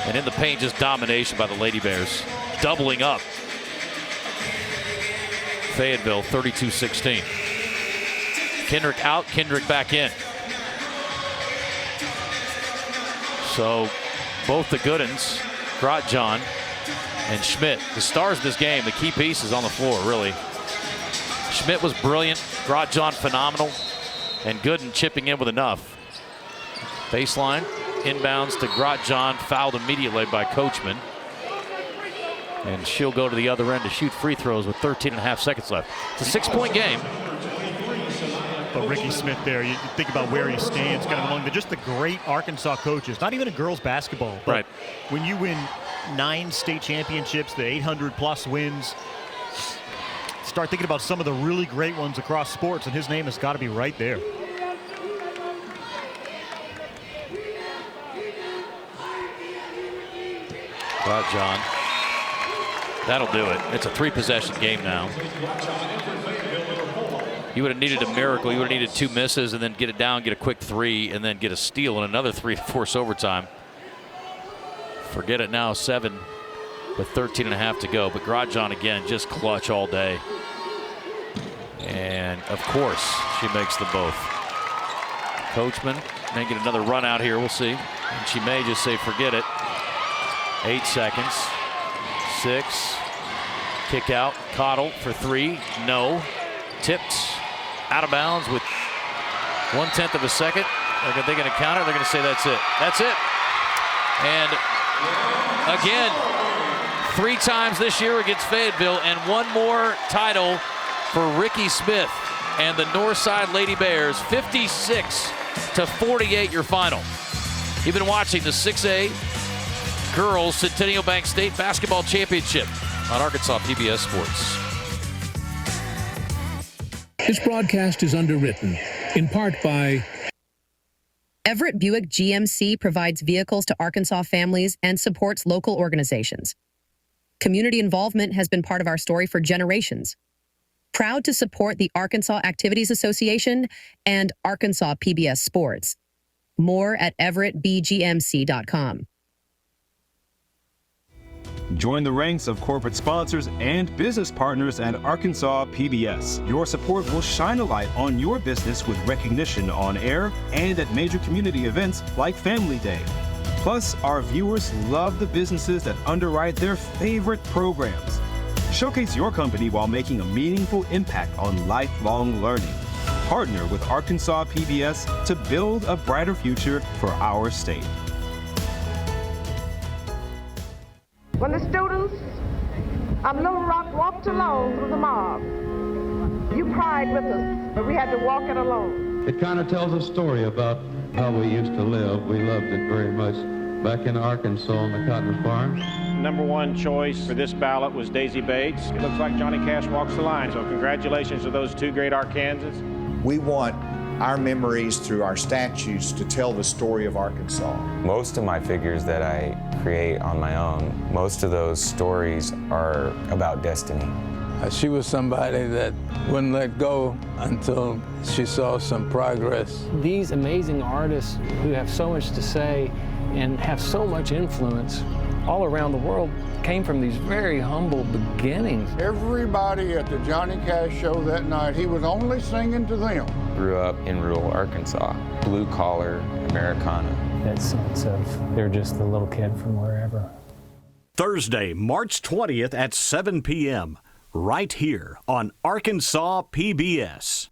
And in the paint, just domination by the Lady Bears. Doubling up. Fayetteville 32-16. Kendrick out, Kendrick back in. So both the Goodens, Grotjohn and Schmidt, the stars of this game, the key pieces on the floor, really. Schmidt was brilliant, Grotjohn phenomenal, and Gooden chipping in with enough. Baseline, inbounds to Grotjohn, fouled immediately by Coachman. And she'll go to the other end to shoot free throws with 13.5 seconds left. It's a 6-point game. But Ricky Smith there, you think about where he stands, kind of among just the great Arkansas coaches, not even in girls basketball, but right. When you win 9 state championships, the 800+ wins, start thinking about some of the really great ones across sports, and his name has got to be right there. Grotjohn. That'll do it. It's a 3-possession game now. You would have needed a miracle. You would have needed 2 misses and then get it down, get a quick 3, and then get a steal and another 3 to force overtime. Forget it now, 7 with 13.5 to go. But Grotjohn, again, just clutch all day. And, of course, she makes them both. Coachman may get another run out here. We'll see. And she may just say, forget it. 8 seconds. 6. Kick out. Cottle for 3. No. Tipped. Out of bounds with 1/10 of a second. Are they going to count it? They're going to say that's it. That's it. And again, 3 times this year against Fayetteville, and 1 more title for Ricky Smith and the Northside Lady Bears. 56-48 your final. You've been watching the 6A Girls Centennial Bank State Basketball Championship on Arkansas PBS Sports. This broadcast is underwritten, in part by Everett Buick GMC provides vehicles to Arkansas families and supports local organizations. Community involvement has been part of our story for generations. Proud to support the Arkansas Activities Association and Arkansas PBS Sports. More at everettbgmc.com. Join the ranks of corporate sponsors and business partners at Arkansas PBS. Your support will shine a light on your business with recognition on air and at major community events like Family Day. Plus, our viewers love the businesses that underwrite their favorite programs. Showcase your company while making a meaningful impact on lifelong learning. Partner with Arkansas PBS to build a brighter future for our state. When the students of Little Rock walked alone through the mob, you cried with us, but we had to walk it alone. It kind of tells a story about how we used to live. We loved it very much back in Arkansas on the cotton farm. Number 1 choice for this ballot was Daisy Bates. It looks like Johnny Cash walks the line, so congratulations to those 2 great Arkansans. We want our memories through our statues to tell the story of Arkansas. Most of my figures that I create on my own, most of those stories are about destiny. She was somebody that wouldn't let go until she saw some progress. These amazing artists who have so much to say and have so much influence all around the world came from these very humble beginnings. Everybody at the Johnny Cash show that night, he was only singing to them. Grew up in rural Arkansas, blue-collar Americana. That sense of they're just the little kid from wherever. Thursday, March 20th at 7 p.m. right here on Arkansas PBS.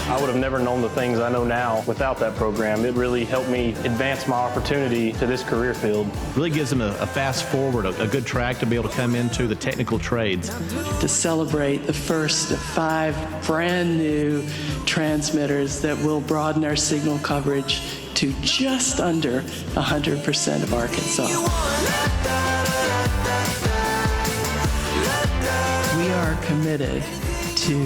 I would have never known the things I know now without that program. It really helped me advance my opportunity to this career field. Really gives them a fast forward, a good track to be able to come into the technical trades. To celebrate the first of 5 brand new transmitters that will broaden our signal coverage to just under 100% of Arkansas. We are committed to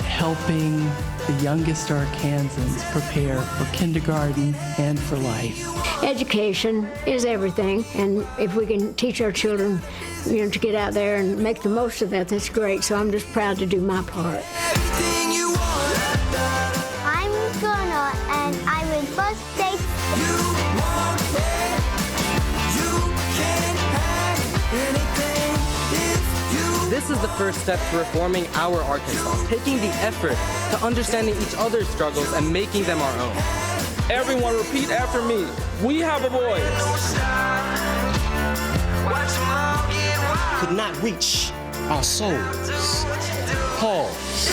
helping the youngest Arkansans prepare for kindergarten and for life. Education is everything, and if we can teach our children, to get out there and make the most of that, that's great. So I'm just proud to do my part. I'm gonna, and I will first say, This is the first step to reforming our Arkansas, taking the effort to understanding each other's struggles and making them our own. Everyone repeat after me. We have a voice. Could not reach our souls. Pause.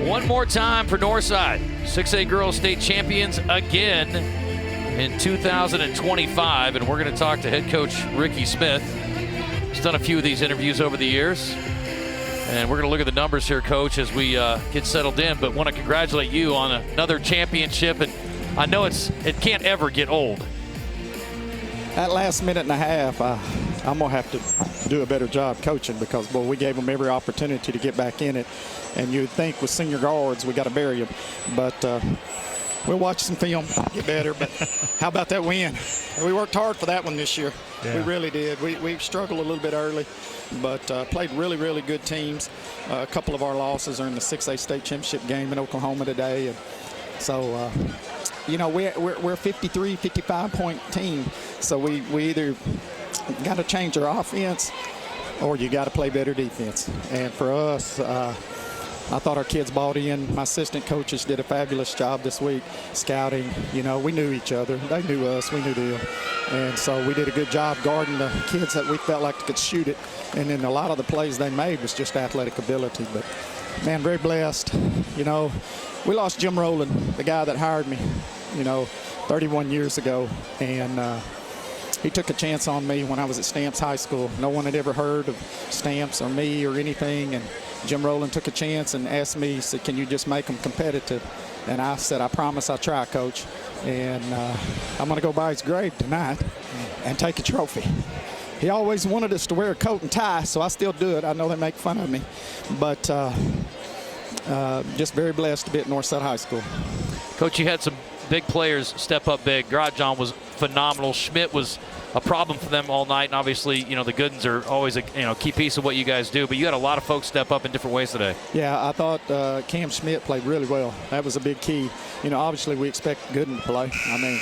One more time for Northside. 6A girls state champions again in 2025. And we're going to talk to head coach Ricky Smith. He's done a few of these interviews over the years. And we're going to look at the numbers here, Coach, as we get settled in. But want to congratulate you on another championship. And I know it can't ever get old. That last minute and a half, I'm going to have to do a better job coaching because, boy, we gave them every opportunity to get back in it. And you'd think with senior guards, we got to bury them. But we'll watch some film, get better. But how about that win? We worked hard for that one this year. Yeah. We really did. We struggled a little bit early, but played really, really good teams. A couple of our losses are in the 6A state championship game in Oklahoma today. And so, we're a 53, 55-point team. So we either got to change our offense or you got to play better defense. And for us, I thought our kids bought in. My assistant coaches did a fabulous job this week scouting. We knew each other. They knew us. We knew them. And so we did a good job guarding the kids that we felt like could shoot it. And then a lot of the plays they made was just athletic ability. But, man, very blessed. We lost Jim Rowland, the guy that hired me, 31 years ago. And he took a chance on me when I was at Stamps High School. No one had ever heard of Stamps or me or anything. And Jim Rowland took a chance and asked me, he said, can you just make them competitive? And I said, I promise I'll try, Coach. And I'm going to go by his grave tonight and take a trophy. He always wanted us to wear a coat and tie, so I still do it. I know they make fun of me. But just very blessed to be at Northside High School. Coach, you had some big players step up big. John was phenomenal. Schmidt was a problem for them all night. And obviously, the Goodens are always a key piece of what you guys do. But you had a lot of folks step up in different ways today. Yeah, I thought Cam Schmidt played really well. That was a big key. Obviously we expect Gooden to play. I mean,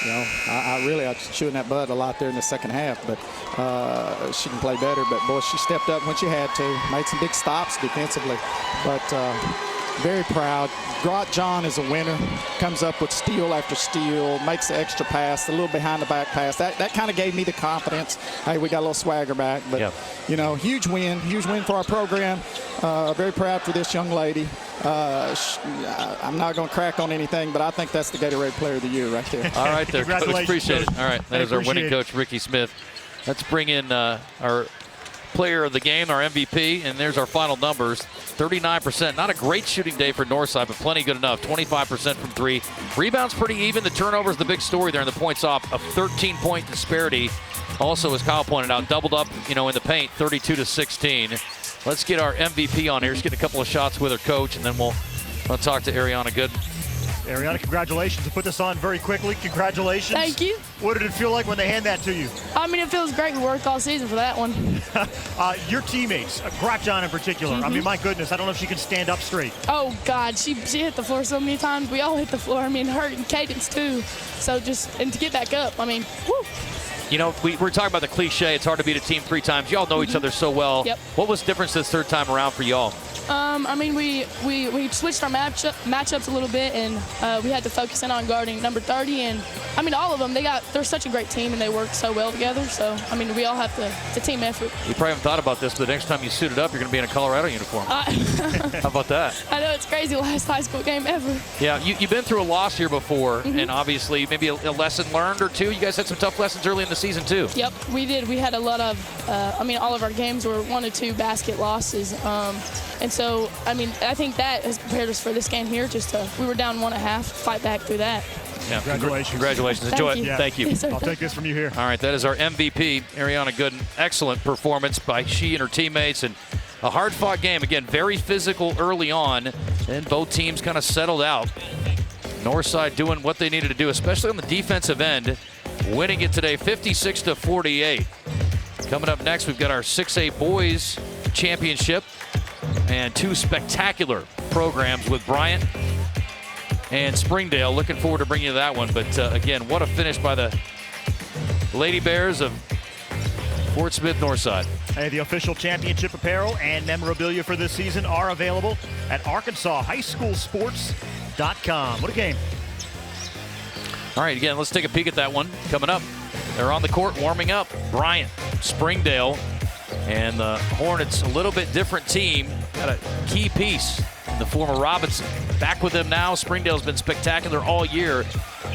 I was chewing that bud a lot there in the second half. But she can play better. But, boy, she stepped up when she had to. Made some big stops defensively. But very proud. John is a winner. Comes up with steal after steal, makes the extra pass, a little behind the back pass. That kind of gave me the confidence. Hey, we got a little swagger back. But, huge win for our program. Very proud for this young lady. I'm not going to crack on anything, but I think that's the Gatorade Player of the Year right there. All right, there, Coach. Appreciate it. All right, that is our winning coach, Ricky Smith. Let's bring in our player of the game, our MVP, and there's our final numbers. 39%. Not a great shooting day for Northside, but plenty good enough. 25% from three. Rebounds pretty even. The turnovers the big story there, and the points off. A 13-point disparity. Also, as Kyle pointed out, doubled up, in the paint, 32-16. Let's get our MVP on here. Just get a couple of shots with her coach, and then we'll talk to Ariana Gooden. Ariana, congratulations. To put this on very quickly, congratulations. Thank you. What did it feel like when they hand that to you? I mean, it feels great. We worked all season for that one. Your teammates, Gratjon in particular, I mean, my goodness, I don't know if she can stand up straight. Oh, God, she hit the floor so many times. We all hit the floor. I mean, her and Cadence, too. So and to get back up, I mean, woo. We're talking about the cliche, it's hard to beat a team 3 times. Y'all know each other so well. Yep. What was the difference this third time around for y'all? I mean, we switched our matchups a little bit, and we had to focus in on guarding number 30. And I mean, all of them, they're such a great team, and they work so well together. So I mean, we all have it's a team effort. You probably haven't thought about this, but the next time you suit it up, you're going to be in a Colorado uniform. How about that? I know, it's crazy. Last high school game ever. Yeah, you've been through a loss here before, and obviously maybe a lesson learned or two. You guys had some tough lessons early in the season too. Yep, we did. We had a lot of, all of our games were 1 or 2 basket losses. And so, I mean, I think that has prepared us for this game here. We were down 1.5, fight back through that. Yeah, congratulations. Congratulations. Enjoy it. Thank you. Yes, I'll take this from you here. All right, that is our MVP, Ariana Gooden. Excellent performance by she and her teammates, and a hard-fought game. Again, very physical early on, and both teams kind of settled out. Northside doing what they needed to do, especially on the defensive end, winning it today 56-48. Coming up next, we've got our 6A boys championship and 2 spectacular programs with Bryant and Springdale. Looking forward to bringing you that one. But again, what a finish by the Lady Bears of Fort Smith Northside. Hey, the official championship apparel and memorabilia for this season are available at ArkansasHighSchoolSports.com. What a game. All right, again, let's take a peek at that one coming up. They're on the court warming up. Bryant, Springdale, and the Hornets, a little bit different team. Got a key piece in the form of Robinson. Back with them now. Springdale's been spectacular all year,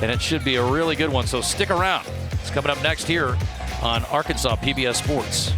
and it should be a really good one. So stick around. It's coming up next here on Arkansas PBS Sports.